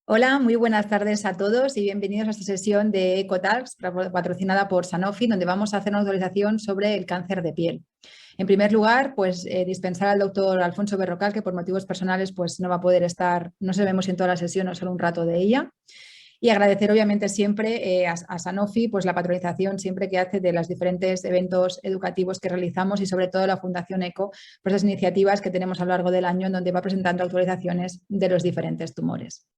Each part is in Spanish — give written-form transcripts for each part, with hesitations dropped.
Hola, muy buenas tardes a todos y bienvenidos a esta sesión de EcoTalks patrocinada por Sanofi, donde vamos a hacer una actualización sobre el cáncer de piel. En primer lugar, dispensar al doctor Alfonso Berrocal, que por motivos personales no va a poder estar, no sabemos si en toda la sesión o solo un rato de ella. Y agradecer obviamente siempre a Sanofi la patronización siempre que hace de los diferentes eventos educativos que realizamos y sobre todo la Fundación ECO por esas iniciativas que tenemos a lo largo del año en donde va presentando actualizaciones de los diferentes tumores.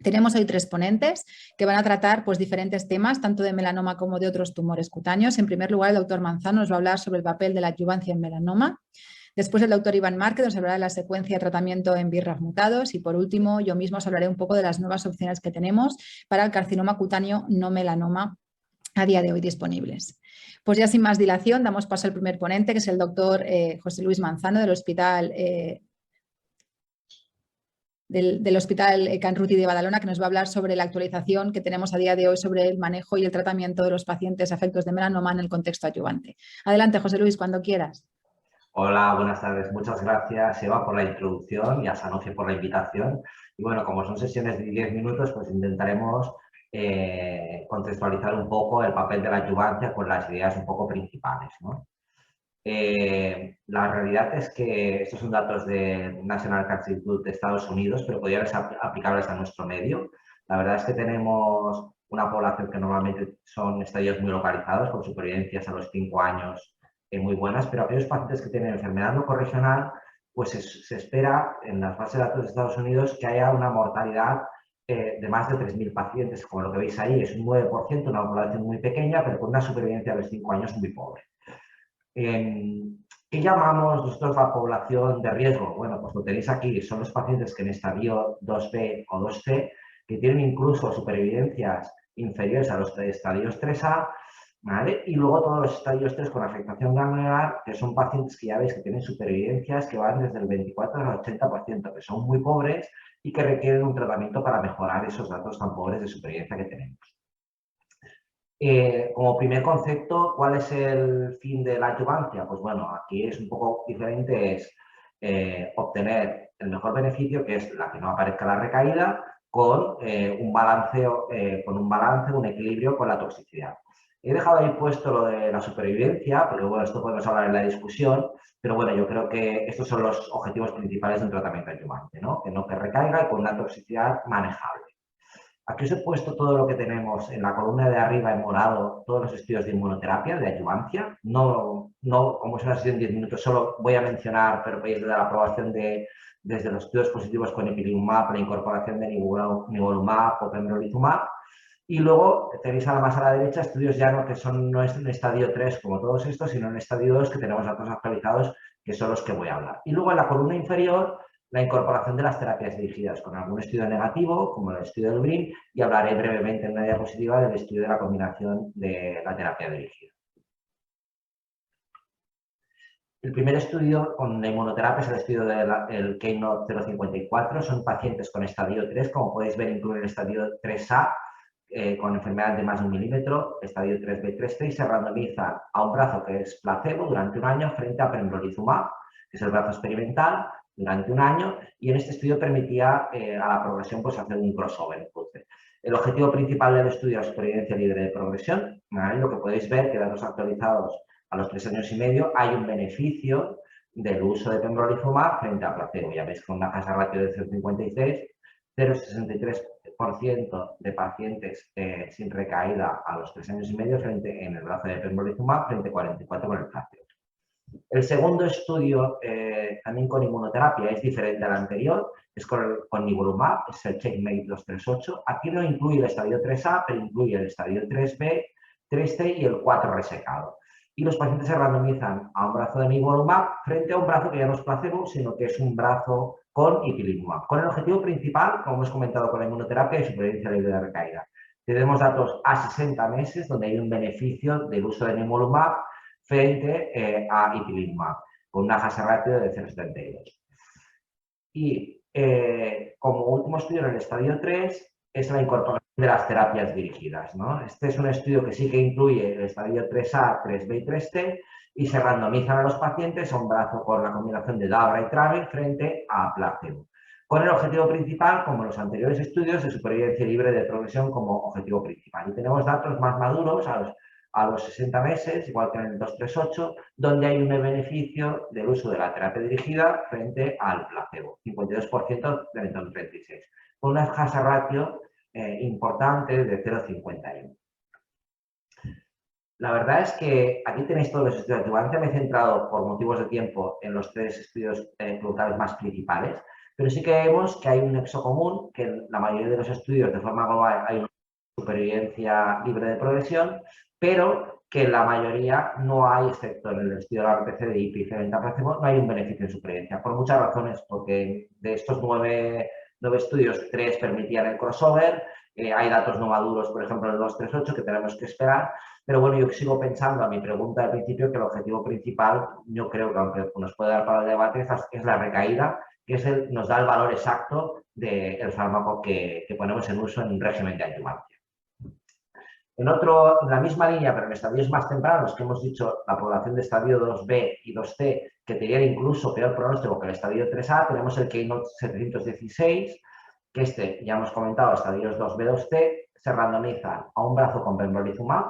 Tenemos hoy 3 ponentes que van a tratar diferentes temas, tanto de melanoma como de otros tumores cutáneos. En primer lugar, el doctor Manzano nos va a hablar sobre el papel de la adyuvancia en melanoma. Después el doctor Iván Márquez nos hablará de la secuencia de tratamiento en BRAF mutados. Y por último, yo mismo os hablaré un poco de las nuevas opciones que tenemos para el carcinoma cutáneo no melanoma a día de hoy disponibles. Pues ya sin más dilación, damos paso al primer ponente, que es el doctor José Luis Manzano del Hospital Can Ruti de Badalona, que nos va a hablar sobre la actualización que tenemos a día de hoy sobre el manejo y el tratamiento de los pacientes afectos de melanoma en el contexto adyuvante. Adelante, José Luis, cuando quieras. Hola, buenas tardes. Muchas gracias, Eva, por la introducción y a Sanofi por la invitación. Y bueno, como son sesiones de 10 minutos, pues intentaremos contextualizar un poco el papel de la adyuvancia con las ideas un poco principales, ¿no? La realidad es que estos son datos de National Cancer Institute de Estados Unidos, pero podrían ser aplicables a nuestro medio. La verdad es que tenemos una población que normalmente son estadios muy localizados, con supervivencias a los 5 años muy buenas, pero aquellos pacientes que tienen enfermedad no corregional, pues se espera en las bases de datos de Estados Unidos que haya una mortalidad de más de 3.000 pacientes. Como lo que veis ahí, es un 9%, una población muy pequeña, pero con una supervivencia a los 5 años muy pobre. ¿Qué llamamos nosotros la población de riesgo? Bueno, pues lo tenéis aquí, son los pacientes que en estadio 2B o 2C, que tienen incluso supervivencias inferiores a los estadios 3A, ¿vale? Y luego todos los estadios 3 con afectación granular, que son pacientes que ya veis que tienen supervivencias que van desde el 24 al 80%, que son muy pobres y que requieren un tratamiento para mejorar esos datos tan pobres de supervivencia que tenemos. Como primer concepto, ¿cuál es el fin de la adyuvancia? Pues bueno, aquí es un poco diferente, es obtener el mejor beneficio, que es la que no aparezca la recaída, con un balance, un equilibrio con la toxicidad. He dejado ahí puesto lo de la supervivencia, porque bueno, esto podemos hablar en la discusión, pero bueno, yo creo que estos son los objetivos principales de un tratamiento adyuvante, ¿no? Que recaiga y con una toxicidad manejable. Aquí os he puesto todo lo que tenemos en la columna de arriba en morado, todos los estudios de inmunoterapia, de adyuvancia. No, como es una sesión de 10 minutos, solo voy a mencionar, pero desde la aprobación desde los estudios positivos con ipilimumab, la incorporación de nivolumab o pembrolizumab. Y luego tenéis más a la derecha estudios ya no es en estadio 3 como todos estos, sino en estadio 2 que tenemos datos actualizados, que son los que voy a hablar. Y luego en la columna inferior la incorporación de las terapias dirigidas con algún estudio negativo, como el estudio del BRIN, y hablaré brevemente en una diapositiva del estudio de la combinación de la terapia dirigida. El primer estudio con la inmunoterapia es el estudio del Keynote 054. Son pacientes con estadio 3, como podéis ver, incluye el estadio 3A, con enfermedad de más de 1 milímetro, estadio 3B, 3C, y se randomizan a un brazo que es placebo durante un año frente a pembrolizumab, que es el brazo experimental, durante un año, y en este estudio permitía a la progresión hacer un crossover. Entonces, el objetivo principal del estudio es la supervivencia libre de progresión, ¿vale? Lo que podéis ver, que datos actualizados a los 3 años y medio, hay un beneficio del uso de pembrolizumab frente a placebo. Ya veis con una tasa ratio de 0,56, 0,63% de pacientes sin recaída a los 3 años y medio en el brazo de pembrolizumab frente a 44 con el placebo. El segundo estudio, también con inmunoterapia, es diferente al anterior, es con nivolumab, es el Checkmate 238. Aquí no incluye el estadio 3A, pero incluye el estadio 3B, 3C y el 4 resecado. Y los pacientes se randomizan a un brazo de nivolumab frente a un brazo que ya no es placebo, sino que es un brazo con ipilimumab, con el objetivo principal, como hemos comentado con la inmunoterapia, de supervivencia libre de recaída. Tenemos datos a 60 meses, donde hay un beneficio del uso de nivolumab frente a ipilimumab, con una fase ratio de 0,72. Y como último estudio en el estadio 3 es la incorporación de las terapias dirigidas, ¿no? Este es un estudio que sí que incluye el estadio 3A, 3B y 3C y se randomizan a los pacientes a un brazo con la combinación de Dabra y Travel frente a placebo. con el objetivo principal, como en los anteriores estudios, de supervivencia libre de progresión como objetivo principal. Y tenemos datos más maduros a los 60 meses, igual que en el 238, donde hay un beneficio del uso de la terapia dirigida frente al placebo, 52% del entorno 36, con una hazard ratio importante de 0,51. La verdad es que aquí tenéis todos los estudios. Igualmente me he centrado por motivos de tiempo en los 3 estudios brutales más principales, pero sí que vemos que hay un nexo común, que en la mayoría de los estudios de forma global hay una supervivencia libre de progresión, pero que en la mayoría no hay, excepto en el estudio de la RPC de IP y C20 placebo, no hay un beneficio en supervivencia, por muchas razones, porque de estos 9 estudios, 3 permitían el crossover, hay datos no maduros, por ejemplo, en el 238, que tenemos que esperar, pero bueno, yo sigo pensando a mi pregunta al principio que el objetivo principal, yo creo que aunque nos puede dar para el debate, es la recaída, que nos da el valor exacto del fármaco que ponemos en uso en un régimen de adyuvancia. En la misma línea, pero en estadios más tempranos, que hemos dicho la población de estadio 2B y 2C, que tenían incluso peor pronóstico que el estadio 3A, tenemos el Keynote 716, que ya hemos comentado, estadios 2B, 2C, se randomizan a un brazo con pembrolizumab,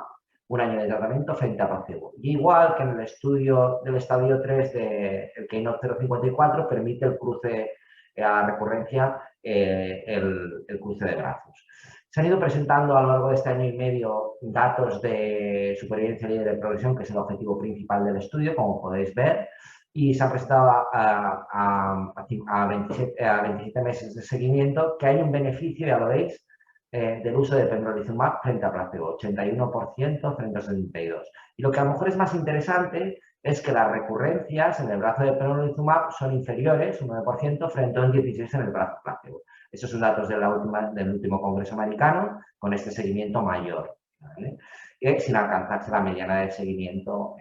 un año de tratamiento frente a placebo. Y igual que en el estudio del estadio 3 del Keynote 054, permite el cruce a recurrencia, el cruce de brazos. Se han ido presentando a lo largo de este año y medio datos de supervivencia libre de progresión, que es el objetivo principal del estudio, como podéis ver, y se ha presentado a 27 meses de seguimiento, que hay un beneficio, ya lo veis, del uso de pembrolizumab frente a placebo, 81% frente a 72%. Y lo que a lo mejor es más interesante es que las recurrencias en el brazo de pembrolizumab son inferiores, un 9%, frente a un 16% en el brazo placebo. Esos son datos del último Congreso Americano con este seguimiento mayor, ¿vale? Sin alcanzarse la mediana de seguimiento.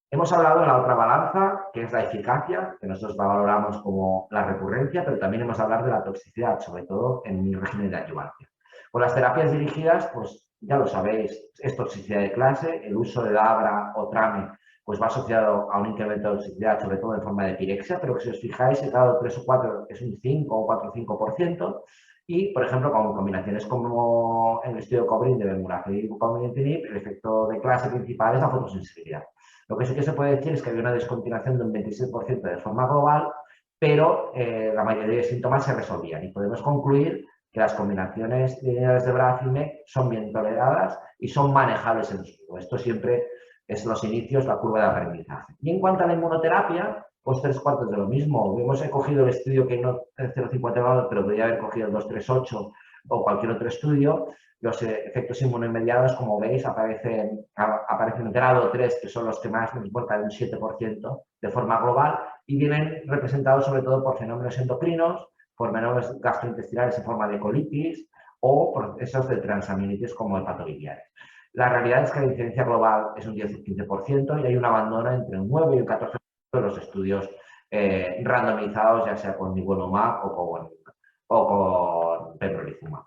Hemos hablado de la otra balanza, que es la eficacia, que nosotros la valoramos como la recurrencia, pero también hemos hablado de la toxicidad, sobre todo en mi régimen de adyuvancia. Con las terapias dirigidas, pues ya lo sabéis, es toxicidad de clase, el uso de Dabra o Trame pues va asociado a un incremento de toxicidad, sobre todo en forma de pirexia, pero que si os fijáis, el grado 3 o 4 es un 5 o 4 o 5%, y, por ejemplo, con combinaciones como en el estudio COBRIN de bemurafenib y bucomitinib, el efecto de clase principal es la fotosensibilidad. Lo que sí que se puede decir es que había una descontinuación de un 26% de forma global, pero la mayoría de síntomas se resolvían y podemos concluir que las combinaciones lineales de brafime son bien toleradas y son manejables en el estudio. Esto siempre es los inicios, la curva de aprendizaje. Y en cuanto a la inmunoterapia, pues 3/4 de lo mismo. Hemos cogido el estudio que no el 0,50, pero podría haber cogido el 238 o cualquier otro estudio. Los efectos inmunomediados, como veis, aparecen en grado 3, que son los que más nos importan, un 7% de forma global, y vienen representados sobre todo por fenómenos endocrinos, por fenómenos gastrointestinales en forma de colitis o procesos de transaminitis como hepatobiliares. La realidad es que la incidencia global es un 10 o 15% y hay un abandono entre un 9 y un 14% de los estudios randomizados, ya sea con nivolumab o con pembrolizumab.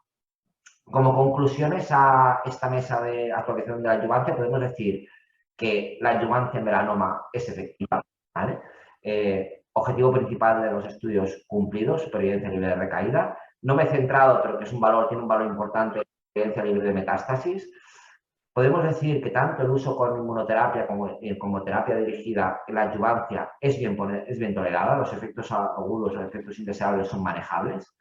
Como conclusiones a esta mesa de actualización de la adyuvancia, podemos decir que la adyuvancia en melanoma es efectiva, ¿vale? Objetivo principal de los estudios cumplidos, supervivencia libre de recaída. No me he centrado, pero que es tiene un valor importante, supervivencia libre de metástasis. Podemos decir que tanto el uso con inmunoterapia como terapia dirigida en la adyuvancia es bien tolerada, los efectos agudos o efectos indeseables son manejables.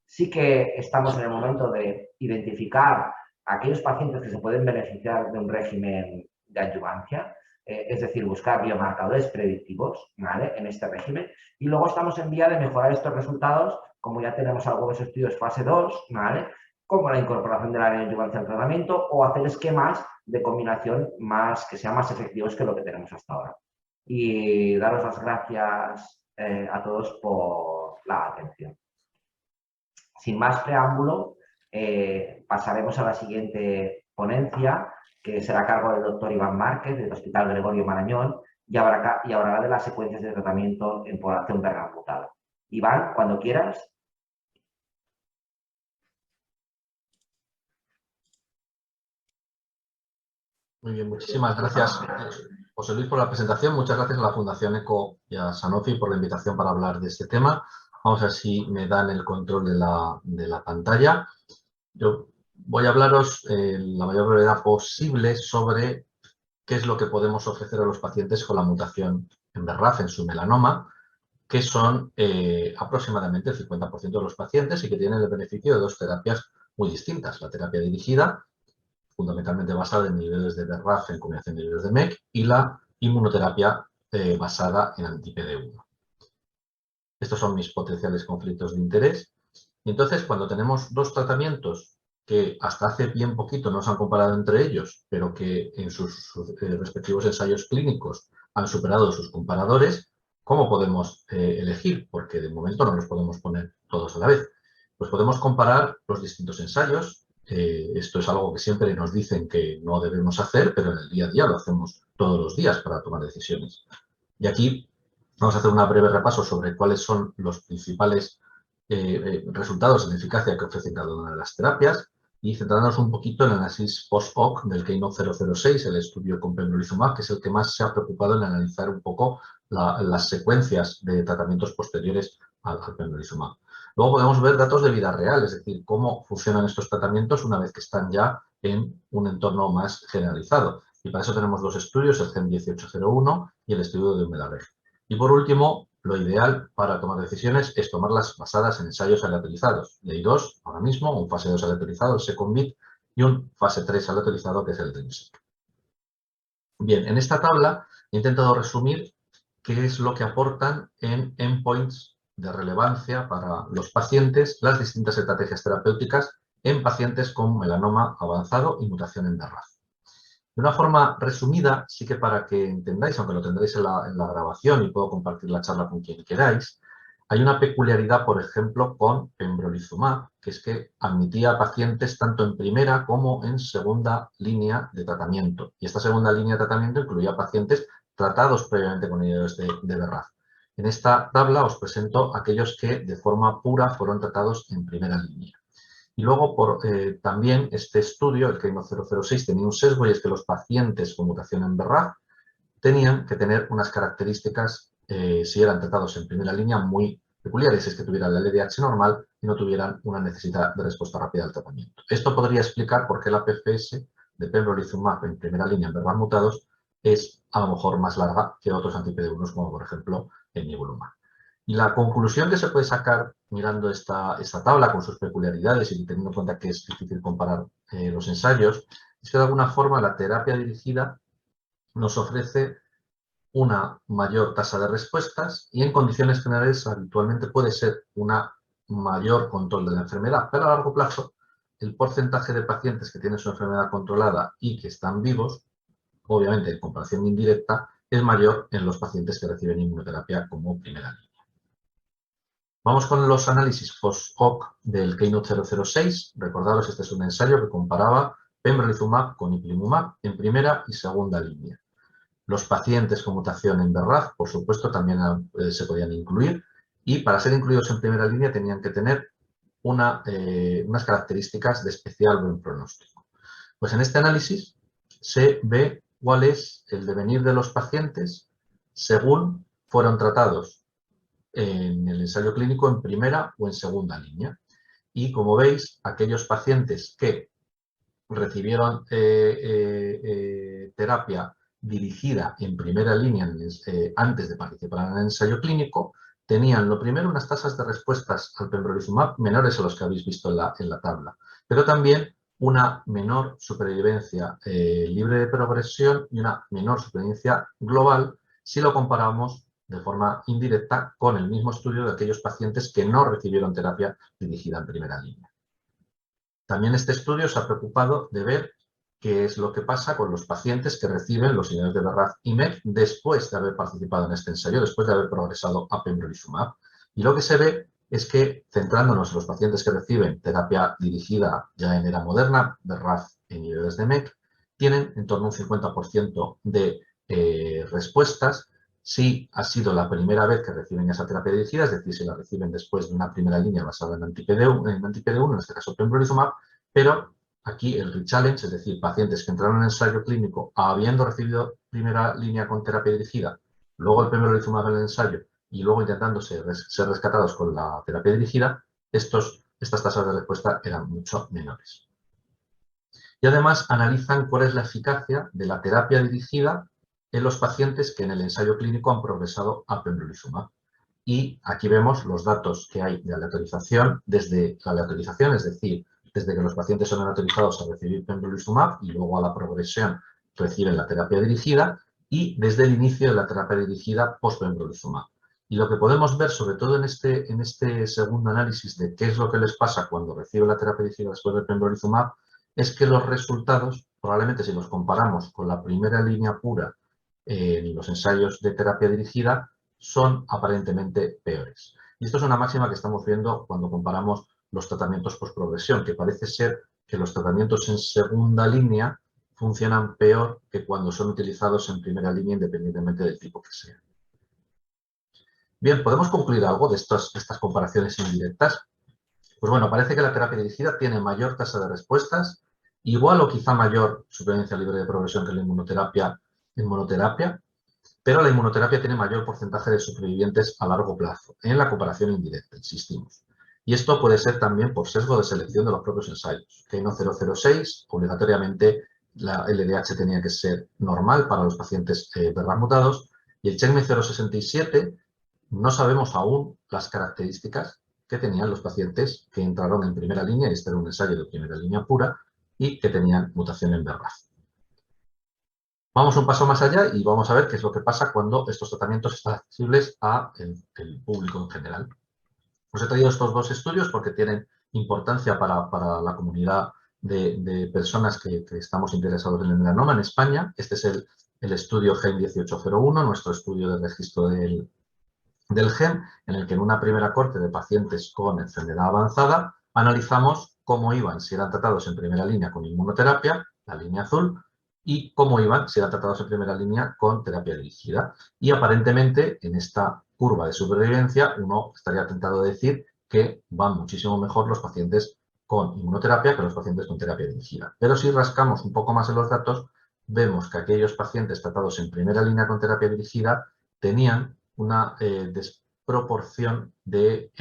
Sí que estamos en el momento de identificar a aquellos pacientes que se pueden beneficiar de un régimen de adyuvancia, es decir, buscar biomarcadores predictivos, ¿vale?, en este régimen. Y luego estamos en vía de mejorar estos resultados, como ya tenemos algunos estudios fase 2, ¿vale?, como la incorporación de la adyuvancia al tratamiento o hacer esquemas de combinación que sean más efectivos que lo que tenemos hasta ahora. Y daros las gracias a todos por la atención. Sin más preámbulo, pasaremos a la siguiente ponencia, que será a cargo del doctor Iván Márquez, del Hospital Gregorio Marañón, y hablará de las secuencias de tratamiento en población pernamutada. Iván, cuando quieras. Muy bien, muchísimas gracias. José Luis, por la presentación. Muchas gracias a la Fundación ECO y a Sanofi por la invitación para hablar de este tema. Vamos a ver si me dan el control de la pantalla. Yo voy a hablaros en la mayor brevedad posible sobre qué es lo que podemos ofrecer a los pacientes con la mutación en BRAF en su melanoma, que son aproximadamente el 50% de los pacientes y que tienen el beneficio de dos terapias muy distintas. La terapia dirigida, fundamentalmente basada en niveles de BRAF en combinación de niveles de MEK, y la inmunoterapia basada en anti-PD1. Estos son mis potenciales conflictos de interés. Y entonces, cuando tenemos dos tratamientos que hasta hace bien poquito no se han comparado entre ellos, pero que en sus respectivos ensayos clínicos han superado sus comparadores, ¿cómo podemos elegir? Porque de momento no los podemos poner todos a la vez. Pues podemos comparar los distintos ensayos. Esto es algo que siempre nos dicen que no debemos hacer, pero en el día a día lo hacemos todos los días para tomar decisiones. Y aquí vamos a hacer un breve repaso sobre cuáles son los principales resultados en eficacia que ofrecen cada una de las terapias y centrarnos un poquito en el análisis post-hoc del KEYNOTE-006, el estudio con pembrolizumab, que es el que más se ha preocupado en analizar un poco las secuencias de tratamientos posteriores al pembrolizumab. Luego podemos ver datos de vida real, es decir, cómo funcionan estos tratamientos una vez que están ya en un entorno más generalizado. Y para eso tenemos dos estudios, el GEM 1801 y el estudio de Humelareg. Y por último, lo ideal para tomar decisiones es tomarlas basadas en ensayos aleatorizados. Y hay dos ahora mismo, un fase 2 aleatorizado, el SECONVIT, y un fase 3 aleatorizado, que es el DREAMseq. Bien, en esta tabla he intentado resumir qué es lo que aportan en endpoints de relevancia para los pacientes las distintas estrategias terapéuticas en pacientes con melanoma avanzado y mutación en BRAF. De una forma resumida, sí que para que entendáis, aunque lo tendréis en la grabación y puedo compartir la charla con quien queráis, hay una peculiaridad, por ejemplo, con pembrolizumab, que es que admitía a pacientes tanto en primera como en segunda línea de tratamiento. Y esta segunda línea de tratamiento incluía pacientes tratados previamente con inhibidores de BRAF. En esta tabla os presento aquellos que de forma pura fueron tratados en primera línea. Y luego también este estudio, el KEYNOTE-006, tenía un sesgo y es que los pacientes con mutación en BRAF tenían que tener unas características, si eran tratados en primera línea, muy peculiares, es que tuvieran la LDH normal y no tuvieran una necesidad de respuesta rápida al tratamiento. Esto podría explicar por qué la PFS de pembrolizumab en primera línea en BRAF mutados es a lo mejor más larga que otros anti-PD1, como por ejemplo el nivolumab. Y la conclusión que se puede sacar mirando esta tabla con sus peculiaridades y teniendo en cuenta que es difícil comparar los ensayos, es que de alguna forma la terapia dirigida nos ofrece una mayor tasa de respuestas y en condiciones generales habitualmente puede ser una mayor control de la enfermedad, pero a largo plazo el porcentaje de pacientes que tienen su enfermedad controlada y que están vivos, obviamente en comparación indirecta, es mayor en los pacientes que reciben inmunoterapia como primera línea. Vamos con los análisis post-hoc del KEYNOTE-006. Recordaros, este es un ensayo que comparaba pembrolizumab con ipilimumab en primera y segunda línea. Los pacientes con mutación en BRAF, por supuesto, también se podían incluir y para ser incluidos en primera línea tenían que tener unas características de especial buen pronóstico. Pues en este análisis se ve cuál es el devenir de los pacientes según fueron tratados en el ensayo clínico en primera o en segunda línea. Y como veis, aquellos pacientes que recibieron terapia dirigida en primera línea antes de participar en el ensayo clínico, tenían lo primero unas tasas de respuestas al pembrolizumab menores a los que habéis visto en la tabla, pero también una menor supervivencia libre de progresión y una menor supervivencia global si lo comparamos de forma indirecta con el mismo estudio de aquellos pacientes que no recibieron terapia dirigida en primera línea. También este estudio se ha preocupado de ver qué es lo que pasa con los pacientes que reciben los inhibidores de BRAF y MEK después de haber participado en este ensayo, después de haber progresado a pembrolizumab. Y lo que se ve es que, centrándonos en los pacientes que reciben terapia dirigida ya en era moderna, BRAF e inhibidores de MEK, tienen en torno a un 50% de respuestas si ha sido la primera vez que reciben esa terapia dirigida, es decir, si la reciben después de una primera línea basada en anti-PD1, en este caso pembrolizumab, pero aquí el rechallenge, es decir, pacientes que entraron en el ensayo clínico habiendo recibido primera línea con terapia dirigida, luego el pembrolizumab en el ensayo y luego intentando ser rescatados con la terapia dirigida, estas tasas de respuesta eran mucho menores. Y además analizan cuál es la eficacia de la terapia dirigida en los pacientes que en el ensayo clínico han progresado a pembrolizumab. Y aquí vemos los datos que hay de aleatorización, desde la aleatorización, es decir, desde que los pacientes son aleatorizados a recibir pembrolizumab y luego a la progresión reciben la terapia dirigida, y desde el inicio de la terapia dirigida post-pembrolizumab. Y lo que podemos ver, sobre todo en este segundo análisis de qué es lo que les pasa cuando reciben la terapia dirigida después del pembrolizumab, es que los resultados, probablemente si los comparamos con la primera línea pura en los ensayos de terapia dirigida, son aparentemente peores. Y esto es una máxima que estamos viendo cuando comparamos los tratamientos postprogresión, que parece ser que los tratamientos en segunda línea funcionan peor que cuando son utilizados en primera línea, independientemente del tipo que sea. Bien, ¿podemos concluir algo de estas comparaciones indirectas? Pues bueno, parece que la terapia dirigida tiene mayor tasa de respuestas, igual o quizá mayor supervivencia libre de progresión que la inmunoterapia en monoterapia, pero la inmunoterapia tiene mayor porcentaje de supervivientes a largo plazo, en la comparación indirecta, insistimos. Y esto puede ser también por sesgo de selección de los propios ensayos. Que en 006, obligatoriamente, la LDH tenía que ser normal para los pacientes BRAF mutados, y el CheckMate 067 no sabemos aún las características que tenían los pacientes que entraron en primera línea, y este era un ensayo de primera línea pura, y que tenían mutación en BRAF. Vamos un paso más allá y vamos a ver qué es lo que pasa cuando estos tratamientos están accesibles al público en general. Os he traído estos dos estudios porque tienen importancia para la comunidad de personas que estamos interesados en el melanoma en España. Este es el estudio GEM 1801, nuestro estudio de registro del GEM, en el que en una primera corte de pacientes con enfermedad avanzada analizamos cómo iban si eran tratados en primera línea con inmunoterapia, la línea azul, y cómo iban si eran tratados en primera línea con terapia dirigida. Y aparentemente, en esta curva de supervivencia, uno estaría tentado de decir que van muchísimo mejor los pacientes con inmunoterapia que los pacientes con terapia dirigida. Pero si rascamos un poco más en los datos, vemos que aquellos pacientes tratados en primera línea con terapia dirigida tenían una desproporción de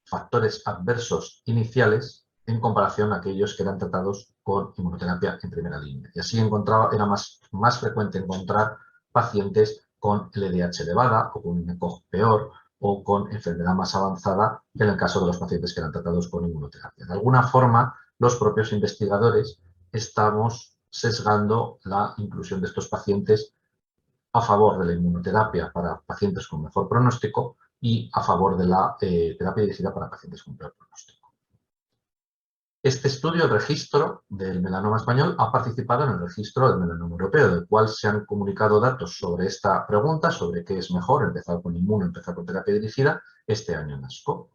factores adversos iniciales en comparación a aquellos que eran tratados con inmunoterapia en primera línea. Y así era más frecuente encontrar pacientes con LDH elevada o con un ECOG peor o con enfermedad más avanzada que en el caso de los pacientes que eran tratados con inmunoterapia. De alguna forma, los propios investigadores estamos sesgando la inclusión de estos pacientes a favor de la inmunoterapia para pacientes con mejor pronóstico y a favor de la terapia dirigida para pacientes con peor pronóstico. Este estudio, el registro del melanoma español, ha participado en el registro del melanoma europeo, del cual se han comunicado datos sobre esta pregunta, sobre qué es mejor, empezar con inmuno, empezar con terapia dirigida, este año en ASCO.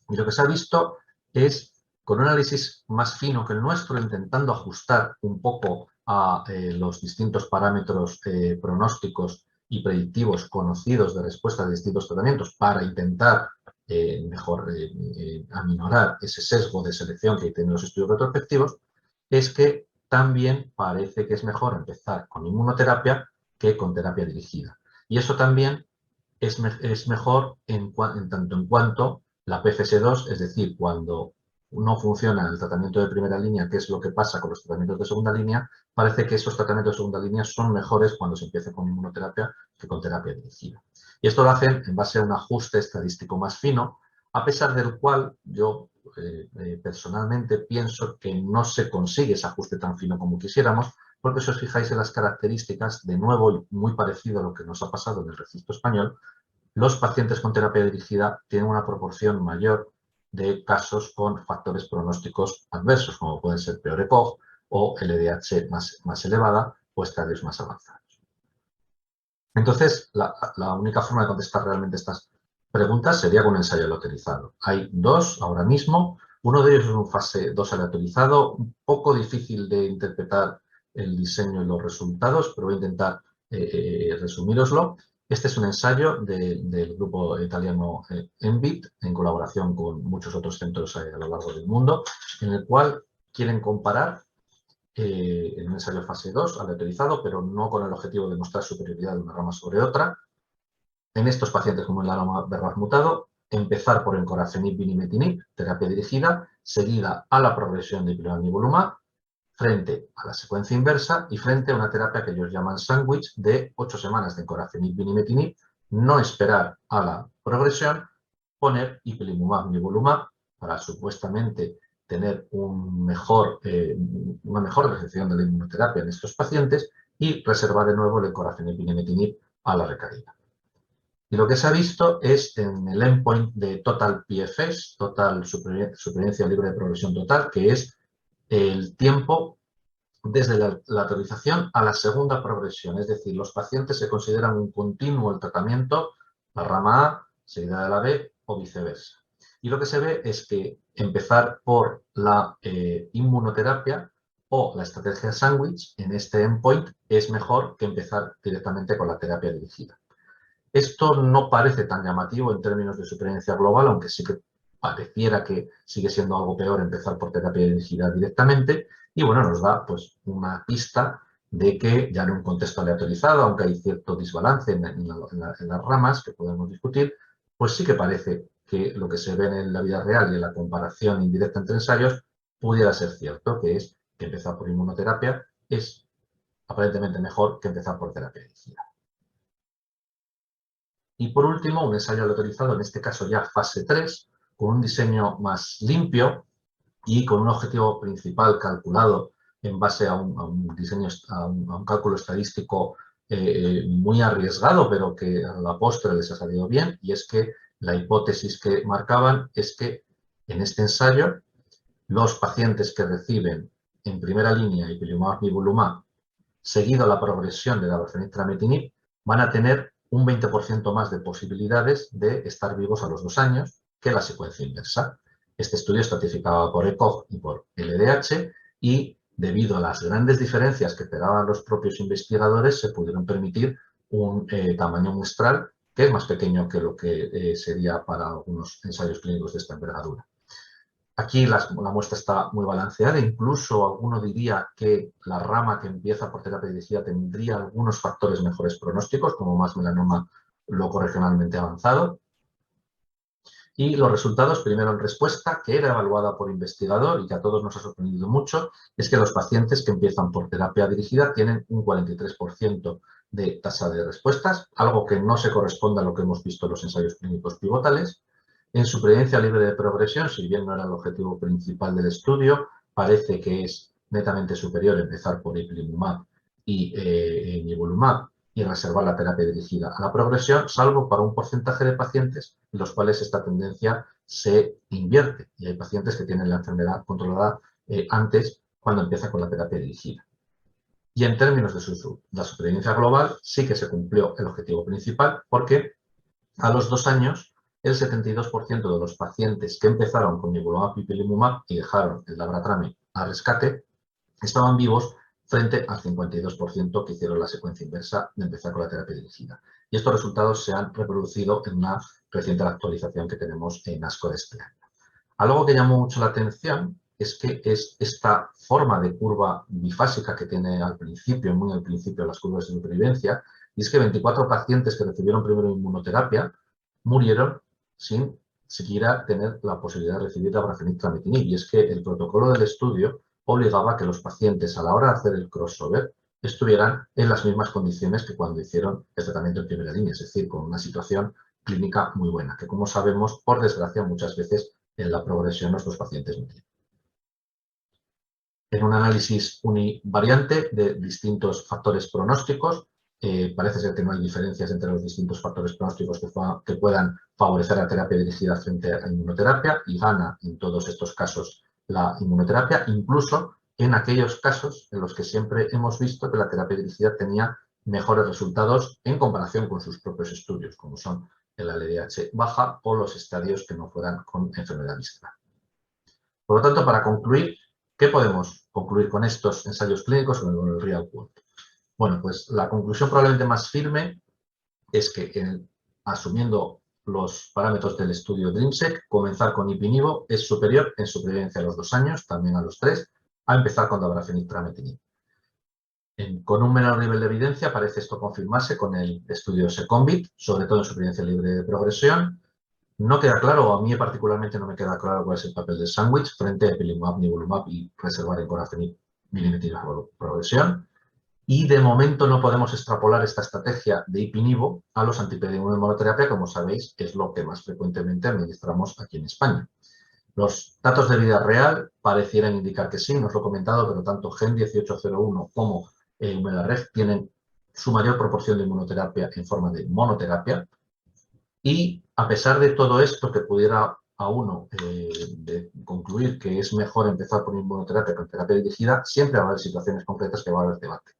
Y lo que se ha visto es, con un análisis más fino que el nuestro, intentando ajustar un poco a los distintos parámetros pronósticos y predictivos conocidos de respuesta de distintos tratamientos para intentar aminorar ese sesgo de selección que tienen los estudios retrospectivos, es que también parece que es mejor empezar con inmunoterapia que con terapia dirigida. Y eso también es mejor en tanto en cuanto la PFS2, es decir, cuando no funciona el tratamiento de primera línea, que es lo que pasa con los tratamientos de segunda línea, parece que esos tratamientos de segunda línea son mejores cuando se empieza con inmunoterapia que con terapia dirigida. Y esto lo hacen en base a un ajuste estadístico más fino, a pesar del cual yo personalmente pienso que no se consigue ese ajuste tan fino como quisiéramos, porque si os fijáis en las características, de nuevo y muy parecido a lo que nos ha pasado en el registro español, los pacientes con terapia dirigida tienen una proporción mayor de casos con factores pronósticos adversos, como pueden ser peor ECOG o LDH más elevada o estadios más avanzados. Entonces, la única forma de contestar realmente estas preguntas sería con un ensayo aleatorizado. Hay dos ahora mismo. Uno de ellos es un fase 2 aleatorizado, un poco difícil de interpretar el diseño y los resultados, pero voy a intentar resumíroslo. Este es un ensayo del grupo italiano ENVIT, en colaboración con muchos otros centros a lo largo del mundo, en el cual quieren comparar en un ensayo fase 2 aleatorizado, pero no con el objetivo de mostrar superioridad de una rama sobre otra. En estos pacientes con melanoma BRAF mutado, empezar por encorafenib binimetinib, terapia dirigida, seguida a la progresión de ipilimumab nivolumab, frente a la secuencia inversa y frente a una terapia que ellos llaman sándwich de 8 semanas de encorafenib binimetinib, no esperar a la progresión, poner ipilimumab nivolumab para supuestamente tener una mejor recepción de la inmunoterapia en estos pacientes y reservar de nuevo el encorafenib binimetinib a la recaída. Y lo que se ha visto es en el endpoint de total PFS, total supervivencia libre de progresión total, que es el tiempo desde la autorización a la segunda progresión. Es decir, los pacientes se consideran un continuo el tratamiento, la rama A, seguida de la B o viceversa. Y lo que se ve es que empezar por la inmunoterapia o la estrategia sándwich en este endpoint es mejor que empezar directamente con la terapia dirigida. Esto no parece tan llamativo en términos de supervivencia global, aunque sí que pareciera que sigue siendo algo peor empezar por terapia dirigida directamente. Y bueno, nos da pues una pista de que ya en un contexto aleatorizado, aunque hay cierto desbalance en las ramas que podemos discutir, pues sí que parece que lo que se ve en la vida real y en la comparación indirecta entre ensayos pudiera ser cierto, que es que empezar por inmunoterapia es aparentemente mejor que empezar por terapia dirigida. Y por último, un ensayo aleatorizado, en este caso ya fase 3, con un diseño más limpio y con un objetivo principal calculado en base a un cálculo estadístico muy arriesgado, pero que a la postre les ha salido bien, y es que la hipótesis que marcaban es que en este ensayo los pacientes que reciben en primera línea ipilimumab nivolumab seguido la progresión de dabrafenib trametinib, van a tener un 20% más de posibilidades de estar vivos a los 2 años que la secuencia inversa. Este estudio estratificado por ECOG y por LDH y debido a las grandes diferencias que esperaban los propios investigadores se pudieron permitir un tamaño muestral que es más pequeño que lo que sería para algunos ensayos clínicos de esta envergadura. Aquí la muestra está muy balanceada, incluso alguno diría que la rama que empieza por terapia dirigida tendría algunos factores mejores pronósticos, como más melanoma locorregionalmente avanzado. Y los resultados, primero en respuesta, que era evaluada por investigador y que a todos nos ha sorprendido mucho, es que los pacientes que empiezan por terapia dirigida tienen un 43% de tasa de respuestas, algo que no se corresponde a lo que hemos visto en los ensayos clínicos pivotales. En supervivencia libre de progresión, si bien no era el objetivo principal del estudio, parece que es netamente superior empezar por ipilimumab y nivolumab y reservar la terapia dirigida a la progresión, salvo para un porcentaje de pacientes en los cuales esta tendencia se invierte. Y hay pacientes que tienen la enfermedad controlada antes cuando empieza con la terapia dirigida. Y en términos de la supervivencia global, sí que se cumplió el objetivo principal porque a los 2 años el 72% de los pacientes que empezaron con nivolumab y ipilimumab y dejaron el dabratrame a rescate estaban vivos frente al 52% que hicieron la secuencia inversa de empezar con la terapia dirigida. Y estos resultados se han reproducido en una reciente actualización que tenemos en ASCO de este año. Algo que llamó mucho la atención es que es esta forma de curva bifásica que tiene al principio, muy al principio, las curvas de supervivencia, y es que 24 pacientes que recibieron primero inmunoterapia murieron sin siquiera tener la posibilidad de recibir dabrafenib trametinib. Y es que el protocolo del estudio obligaba a que los pacientes a la hora de hacer el crossover estuvieran en las mismas condiciones que cuando hicieron el tratamiento en primera línea, es decir, con una situación clínica muy buena, que como sabemos, por desgracia, muchas veces en la progresión nuestros pacientes no tienen. En un análisis univariante de distintos factores pronósticos, parece ser que no hay diferencias entre los distintos factores pronósticos que puedan favorecer la terapia dirigida frente a inmunoterapia y gana en todos estos casos la inmunoterapia, incluso en aquellos casos en los que siempre hemos visto que la terapia dirigida tenía mejores resultados en comparación con sus propios estudios, como son el LDH baja o los estadios que no fueran con enfermedad visceral. Por lo tanto, para concluir, ¿qué podemos concluir con estos ensayos clínicos o con el real world? Bueno, pues la conclusión probablemente más firme es que asumiendo los parámetros del estudio DREAMSEQ, comenzar con Ipi/Nivo es superior en supervivencia a los 2 años, también a los 3, a empezar con dabrafenib/trametinib. Con un menor nivel de evidencia parece esto confirmarse con el estudio SECOMBIT, sobre todo en supervivencia libre de progresión. No queda claro, o a mí particularmente no me queda claro cuál es el papel del sándwich frente a ipilimumab, nivolumab y reservar encorafenib milimetrina por progresión. Y de momento no podemos extrapolar esta estrategia de Ipi/Nivo a los anti-PD-1 de monoterapia, como sabéis, que es lo que más frecuentemente administramos aquí en España. Los datos de vida real parecieran indicar que sí, no os lo he comentado, pero tanto GEN 1801 como Humelareg tienen su mayor proporción de inmunoterapia en forma de monoterapia. Y a pesar de todo esto, que pudiera a uno de concluir que es mejor empezar por inmunoterapia que terapia dirigida, siempre va a haber situaciones concretas que va a haber debate.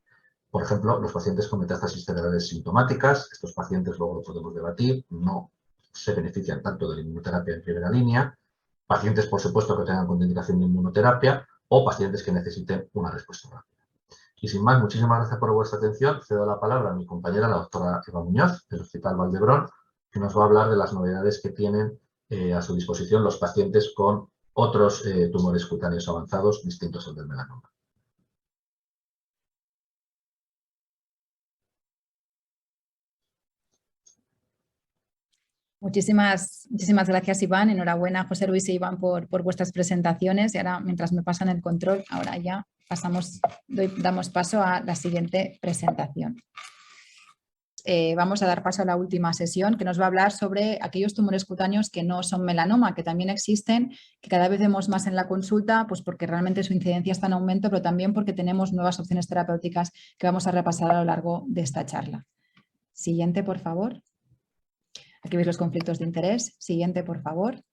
Por ejemplo, los pacientes con metástasis cerebrales sintomáticas, estos pacientes luego lo podemos debatir, no se benefician tanto de la inmunoterapia en primera línea, pacientes, por supuesto, que tengan contraindicación de inmunoterapia o pacientes que necesiten una respuesta rápida. Y sin más, muchísimas gracias por vuestra atención. Cedo la palabra a mi compañera, la doctora Eva Muñoz, del Hospital Valdebrón, que nos va a hablar de las novedades que tienen a su disposición los pacientes con otros tumores cutáneos avanzados distintos al del melanoma. Muchísimas gracias, Iván. Enhorabuena, José Luis e Iván, por vuestras presentaciones. Y ahora, mientras me pasan el control, ahora ya damos paso a la siguiente presentación. Vamos a dar paso a la última sesión, que nos va a hablar sobre aquellos tumores cutáneos que no son melanoma, que también existen, que cada vez vemos más en la consulta, pues porque realmente su incidencia está en aumento, pero también porque tenemos nuevas opciones terapéuticas que vamos a repasar a lo largo de esta charla. Siguiente, por favor. Aquí veis los conflictos de interés. Siguiente, por favor.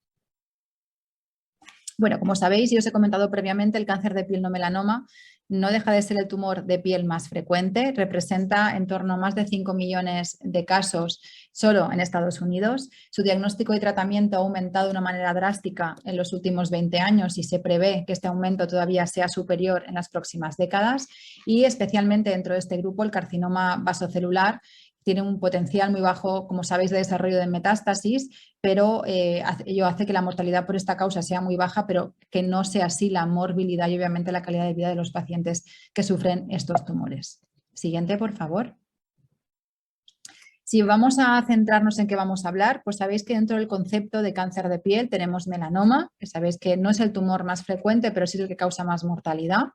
Bueno, como sabéis, y os he comentado previamente, el cáncer de piel no melanoma no deja de ser el tumor de piel más frecuente, representa en torno a más de 5 millones de casos solo en Estados Unidos. Su diagnóstico y tratamiento ha aumentado de una manera drástica en los últimos 20 años y se prevé que este aumento todavía sea superior en las próximas décadas, y especialmente dentro de este grupo el carcinoma vasocelular tiene un potencial muy bajo, como sabéis, de desarrollo de metástasis, pero ello hace que la mortalidad por esta causa sea muy baja, pero que no sea así la morbilidad y obviamente la calidad de vida de los pacientes que sufren estos tumores. Siguiente, por favor. Si vamos a centrarnos en qué vamos a hablar, pues sabéis que dentro del concepto de cáncer de piel tenemos melanoma, que sabéis que no es el tumor más frecuente, pero sí es el que causa más mortalidad.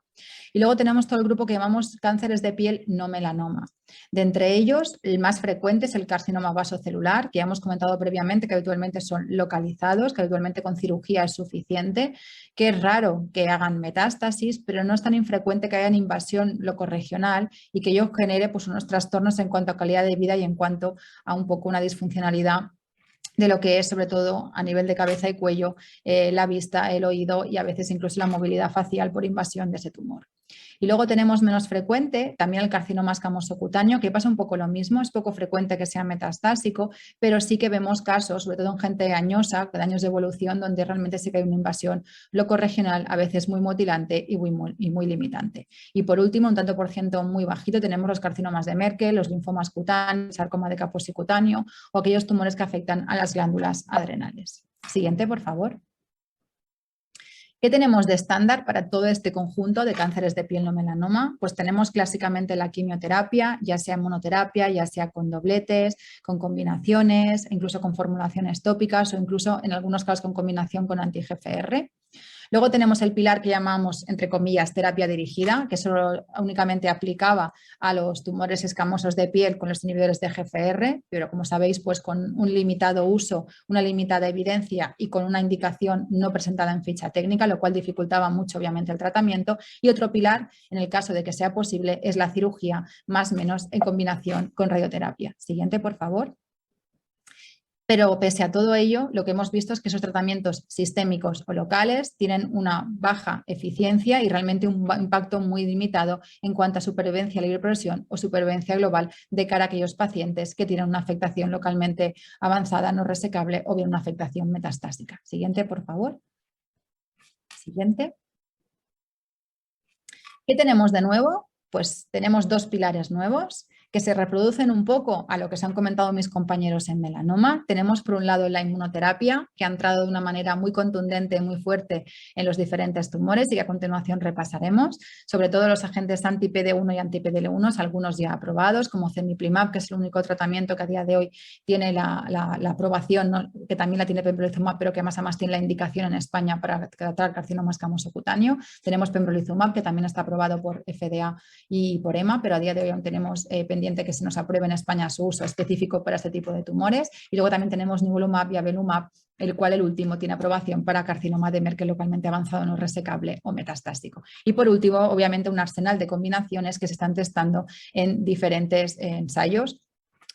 Y luego tenemos todo el grupo que llamamos cánceres de piel no melanoma. De entre ellos, el más frecuente es el carcinoma vasocelular, que ya hemos comentado previamente que habitualmente son localizados, que habitualmente con cirugía es suficiente, que es raro que hagan metástasis, pero no es tan infrecuente que hayan invasión locorregional y que ello genere pues, unos trastornos en cuanto a calidad de vida y en cuanto a un poco una disfuncionalidad de lo que es sobre todo a nivel de cabeza y cuello, la vista, el oído y a veces incluso la movilidad facial por invasión de ese tumor. Y luego tenemos menos frecuente también el carcinoma escamoso cutáneo, que pasa un poco lo mismo, es poco frecuente que sea metastásico, pero sí que vemos casos, sobre todo en gente añosa, de años de evolución, donde realmente sí que hay una invasión locorregional, a veces muy mutilante y muy limitante. Y por último, un tanto por ciento muy bajito, tenemos los carcinomas de Merkel, los linfomas cutáneos, sarcoma de Kaposi cutáneo o aquellos tumores que afectan a las glándulas adrenales. Siguiente, por favor. ¿Qué tenemos de estándar para todo este conjunto de cánceres de piel no melanoma? Pues tenemos clásicamente la quimioterapia, ya sea monoterapia, ya sea con dobletes, con combinaciones, incluso con formulaciones tópicas o incluso en algunos casos con combinación con anti-GFR. Luego tenemos el pilar que llamamos, entre comillas, terapia dirigida, que solo únicamente aplicaba a los tumores escamosos de piel con los inhibidores de GFR, pero como sabéis, pues con un limitado uso, una limitada evidencia y con una indicación no presentada en ficha técnica, lo cual dificultaba mucho, obviamente, el tratamiento. Y otro pilar, en el caso de que sea posible, es la cirugía, más o menos en combinación con radioterapia. Siguiente, por favor. Pero pese a todo ello, lo que hemos visto es que esos tratamientos sistémicos o locales tienen una baja eficiencia y realmente un impacto muy limitado en cuanto a supervivencia libre de progresión o supervivencia global de cara a aquellos pacientes que tienen una afectación localmente avanzada, no resecable o bien una afectación metastásica. Siguiente, por favor. Siguiente. ¿Qué tenemos de nuevo? Pues tenemos dos pilares nuevos, que se reproducen un poco a lo que se han comentado mis compañeros en melanoma. Tenemos por un lado la inmunoterapia, que ha entrado de una manera muy contundente, muy fuerte en los diferentes tumores y que a continuación repasaremos, sobre todo los agentes anti-PD1 y anti-PD-L1, algunos ya aprobados, como cemiplimab, que es el único tratamiento que a día de hoy tiene la aprobación, ¿no? Que también la tiene pembrolizumab, pero que más a más tiene la indicación en España para tratar carcinoma escamoso cutáneo. Tenemos pembrolizumab, que también está aprobado por FDA y por EMA, pero a día de hoy aún tenemos pendiente que se nos apruebe en España su uso específico para este tipo de tumores. Y luego también tenemos nivolumab y avelumab, el cual el último tiene aprobación para carcinoma de Merkel localmente avanzado no resecable o metastásico. Y por último, obviamente, un arsenal de combinaciones que se están testando en diferentes ensayos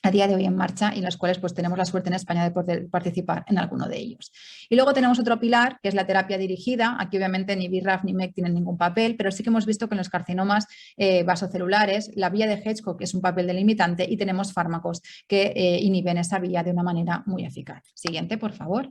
a día de hoy en marcha y en los cuales pues tenemos la suerte en España de poder participar en alguno de ellos. Y luego tenemos otro pilar que es la terapia dirigida. Aquí obviamente ni BRAF ni MEK tienen ningún papel, pero sí que hemos visto que en los carcinomas vasocelulares la vía de Hedgehog es un papel delimitante y tenemos fármacos que inhiben esa vía de una manera muy eficaz. Siguiente, por favor.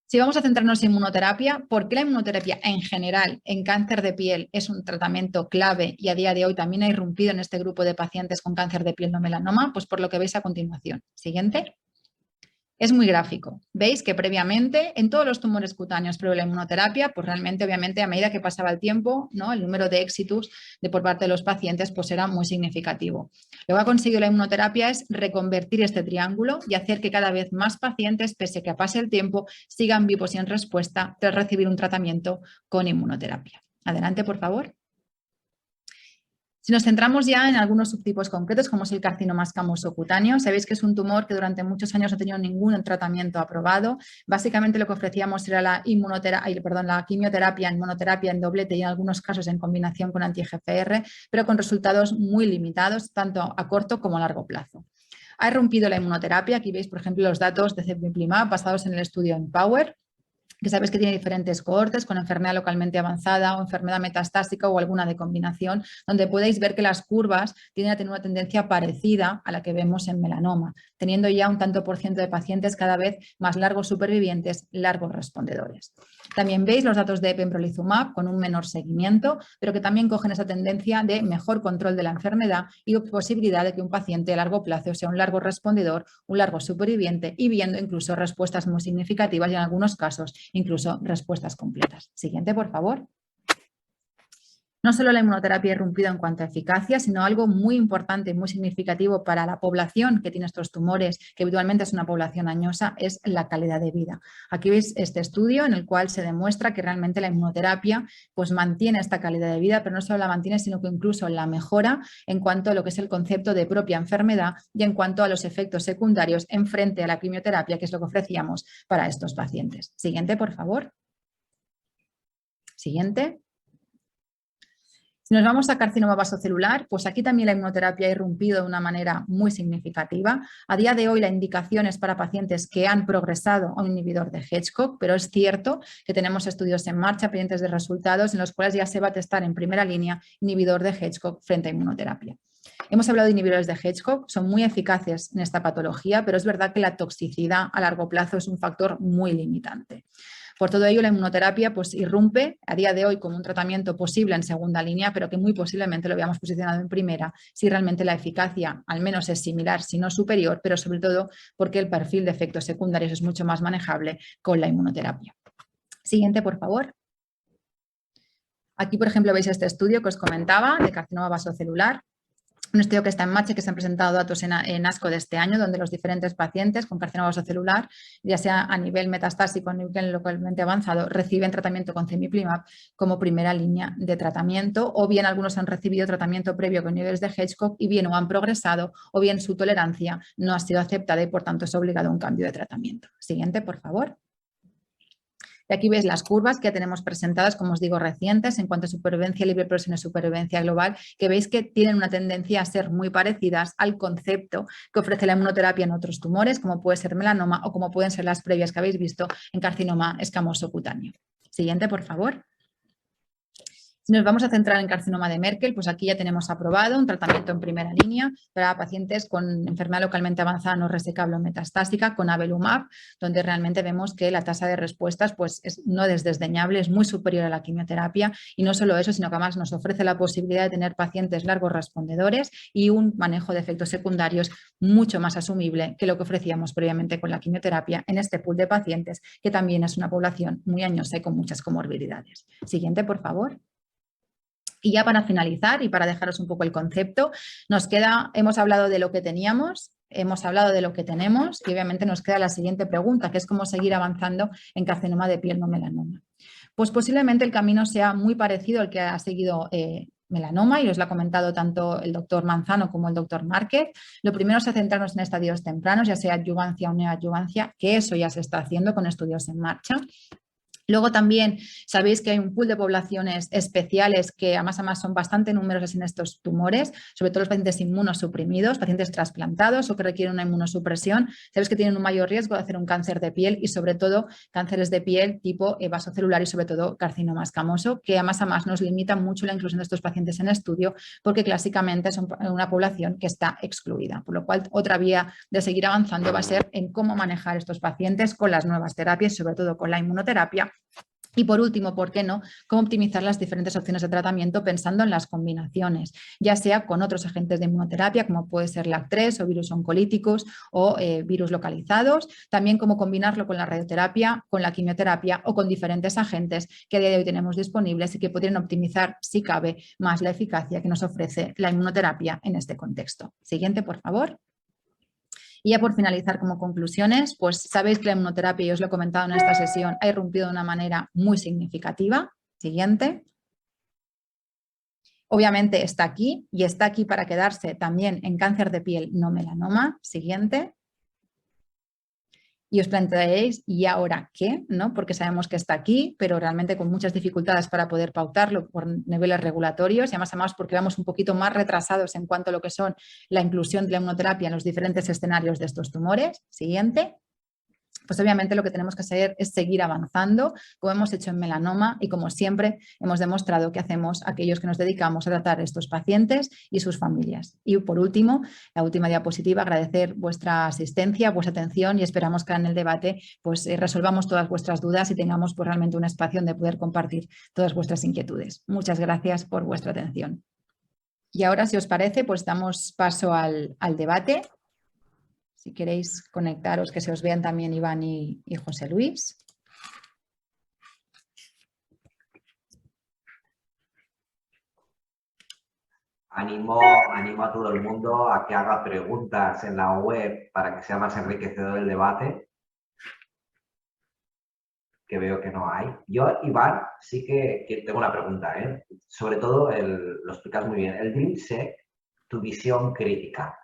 Si vamos a centrarnos en inmunoterapia, ¿por qué la inmunoterapia en general en cáncer de piel es un tratamiento clave y a día de hoy también ha irrumpido en este grupo de pacientes con cáncer de piel no melanoma? Pues por lo que veis a continuación. Siguiente. Es muy gráfico. Veis que previamente en todos los tumores cutáneos previo a la inmunoterapia, pues realmente obviamente a medida que pasaba el tiempo, ¿no? El número de éxitos por parte de los pacientes pues era muy significativo. Lo que ha conseguido la inmunoterapia es reconvertir este triángulo y hacer que cada vez más pacientes, pese a que pase el tiempo, sigan vivos y en respuesta tras recibir un tratamiento con inmunoterapia. Adelante, por favor. Si nos centramos ya en algunos subtipos concretos, como es el carcinoma escamoso cutáneo, sabéis que es un tumor que durante muchos años no ha tenido ningún tratamiento aprobado. Básicamente lo que ofrecíamos era la quimioterapia, inmunoterapia en doblete y en algunos casos en combinación con anti-EGFR, pero con resultados muy limitados, tanto a corto como a largo plazo. Ha irrumpido la inmunoterapia. Aquí veis, por ejemplo, los datos de cemiplimab basados en el estudio Empower, que sabéis que tiene diferentes cohortes con enfermedad localmente avanzada o enfermedad metastásica o alguna de combinación, donde podéis ver que las curvas tienen a tener una tendencia parecida a la que vemos en melanoma, teniendo ya un tanto por ciento de pacientes cada vez más largos supervivientes, largos respondedores. También veis los datos de pembrolizumab con un menor seguimiento, pero que también cogen esa tendencia de mejor control de la enfermedad y posibilidad de que un paciente a largo plazo sea un largo respondedor, un largo superviviente y viendo incluso respuestas muy significativas y en algunos casos incluso respuestas completas. Siguiente, por favor. No solo la inmunoterapia ha irrumpido en cuanto a eficacia, sino algo muy importante y muy significativo para la población que tiene estos tumores, que habitualmente es una población añosa, es la calidad de vida. Aquí veis este estudio en el cual se demuestra que realmente la inmunoterapia pues mantiene esta calidad de vida, pero no solo la mantiene, sino que incluso la mejora en cuanto a lo que es el concepto de propia enfermedad y en cuanto a los efectos secundarios en frente a la quimioterapia, que es lo que ofrecíamos para estos pacientes. Siguiente, por favor. Siguiente. Si nos vamos a carcinoma vasocelular, pues aquí también la inmunoterapia ha irrumpido de una manera muy significativa. A día de hoy la indicación es para pacientes que han progresado a un inhibidor de Hedgehog, pero es cierto que tenemos estudios en marcha pendientes de resultados en los cuales ya se va a testar en primera línea inhibidor de Hedgehog frente a inmunoterapia. Hemos hablado de inhibidores de Hedgehog, son muy eficaces en esta patología, pero es verdad que la toxicidad a largo plazo es un factor muy limitante. Por todo ello, la inmunoterapia pues, irrumpe a día de hoy como un tratamiento posible en segunda línea, pero que muy posiblemente lo veamos posicionado en primera, si realmente la eficacia al menos es similar, si no superior, pero sobre todo porque el perfil de efectos secundarios es mucho más manejable con la inmunoterapia. Siguiente, por favor. Aquí, por ejemplo, veis este estudio que os comentaba de carcinoma vasocelular. Un estudio que está en marcha y que se han presentado datos en ASCO de este año, donde los diferentes pacientes con carcinoma vasocelular, ya sea a nivel metastásico o a nivel localmente avanzado, reciben tratamiento con cemiplimab como primera línea de tratamiento, o bien algunos han recibido tratamiento previo con niveles de Hedgehog y bien o han progresado o bien su tolerancia no ha sido aceptada y por tanto es obligado a un cambio de tratamiento. Siguiente, por favor. Y aquí veis las curvas que ya tenemos presentadas, como os digo, recientes en cuanto a supervivencia libre próxima y supervivencia global, que veis que tienen una tendencia a ser muy parecidas al concepto que ofrece la inmunoterapia en otros tumores, como puede ser melanoma o como pueden ser las previas que habéis visto en carcinoma escamoso cutáneo. Siguiente, por favor. Si nos vamos a centrar en carcinoma de Merkel, pues aquí ya tenemos aprobado un tratamiento en primera línea para pacientes con enfermedad localmente avanzada no resecable o metastásica con avelumab, donde realmente vemos que la tasa de respuestas pues, no es desdeñable, es muy superior a la quimioterapia y no solo eso, sino que además nos ofrece la posibilidad de tener pacientes largos respondedores y un manejo de efectos secundarios mucho más asumible que lo que ofrecíamos previamente con la quimioterapia en este pool de pacientes, que también es una población muy añosa y con muchas comorbilidades. Siguiente, por favor. Y ya para finalizar y para dejaros un poco el concepto, nos queda, hemos hablado de lo que teníamos, hemos hablado de lo que tenemos y obviamente nos queda la siguiente pregunta, que es cómo seguir avanzando en carcinoma de piel no melanoma. Pues posiblemente el camino sea muy parecido al que ha seguido melanoma y os lo ha comentado tanto el doctor Manzano como el doctor Márquez. Lo primero es centrarnos en estadios tempranos, ya sea adyuvancia o neoadyuvancia, que eso ya se está haciendo con estudios en marcha. Luego también sabéis que hay un pool de poblaciones especiales que además son bastante numerosos en estos tumores, sobre todo los pacientes inmunosuprimidos, pacientes trasplantados o que requieren una inmunosupresión. Sabéis que tienen un mayor riesgo de hacer un cáncer de piel y sobre todo cánceres de piel tipo vasocelular y sobre todo carcinoma escamoso, que además nos limita mucho la inclusión de estos pacientes en estudio porque clásicamente son una población que está excluida. Por lo cual, otra vía de seguir avanzando va a ser en cómo manejar estos pacientes con las nuevas terapias, sobre todo con la inmunoterapia. Y por último, ¿por qué no? Cómo optimizar las diferentes opciones de tratamiento pensando en las combinaciones, ya sea con otros agentes de inmunoterapia, como puede ser LAG3 o virus oncolíticos o virus localizados. También cómo combinarlo con la radioterapia, con la quimioterapia o con diferentes agentes que a día de hoy tenemos disponibles y que podrían optimizar, si cabe, más la eficacia que nos ofrece la inmunoterapia en este contexto. Siguiente, por favor. Y ya por finalizar como conclusiones, pues sabéis que la inmunoterapia, y os lo he comentado en esta sesión, ha irrumpido de una manera muy significativa. Siguiente. Obviamente está aquí y está aquí para quedarse también en cáncer de piel no melanoma. Siguiente. Y os plantearéis, ¿y ahora qué? ¿No? Porque sabemos que está aquí, pero realmente con muchas dificultades para poder pautarlo por niveles regulatorios y además porque vamos un poquito más retrasados en cuanto a lo que son la inclusión de la inmunoterapia en los diferentes escenarios de estos tumores. Siguiente. Pues obviamente lo que tenemos que hacer es seguir avanzando, como hemos hecho en melanoma y como siempre hemos demostrado que hacemos aquellos que nos dedicamos a tratar a estos pacientes y sus familias. Y por último, la última diapositiva, agradecer vuestra asistencia, vuestra atención y esperamos que en el debate pues, resolvamos todas vuestras dudas y tengamos pues, realmente un espacio donde poder compartir todas vuestras inquietudes. Muchas gracias por vuestra atención. Y ahora, si os parece, pues damos paso al debate. Si queréis conectaros, que se os vean también Iván y José Luis. Animo a todo el mundo a que haga preguntas en la web para que sea más enriquecedor el debate, que veo que no hay. Yo, Iván, sí que tengo una pregunta, ¿eh? Sobre todo, lo explicas muy bien. El DreamSeq, tu visión crítica.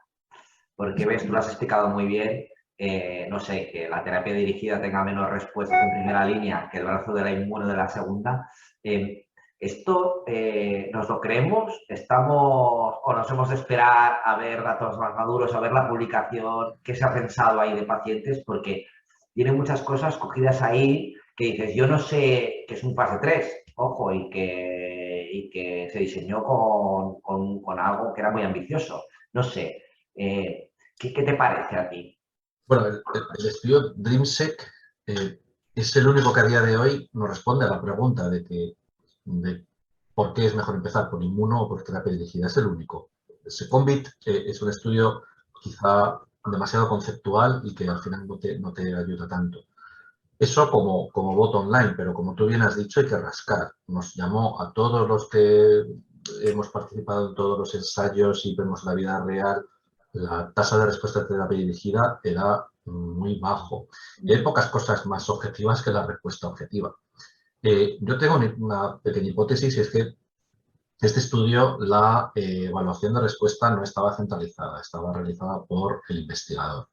Porque ves, tú lo has explicado muy bien, no sé, que la terapia dirigida tenga menos respuestas en primera línea que el brazo de la inmuno de la segunda. ¿Esto nos lo creemos? ¿Estamos o nos hemos de esperar a ver datos más maduros, a ver la publicación? ¿Qué se ha pensado ahí de pacientes? Porque tiene muchas cosas cogidas ahí que dices, yo no sé que es un fase 3, ojo, y que se diseñó con algo que era muy ambicioso. No sé. ¿Qué te parece a ti? Bueno, el estudio DreamSeq es el único que a día de hoy nos responde a la pregunta de por qué es mejor empezar por inmuno o por terapia dirigida. Es el único. SECOMBIT es un estudio quizá demasiado conceptual y que al final no te ayuda tanto. Eso como voto online, pero como tú bien has dicho, hay que rascar. Nos llamó a todos los que hemos participado en todos los ensayos y vemos la vida real, la tasa de respuesta de terapia dirigida era muy bajo. Y hay pocas cosas más objetivas que la respuesta objetiva. Yo tengo una pequeña hipótesis y es que este estudio, la evaluación de respuesta no estaba centralizada, estaba realizada por el investigador.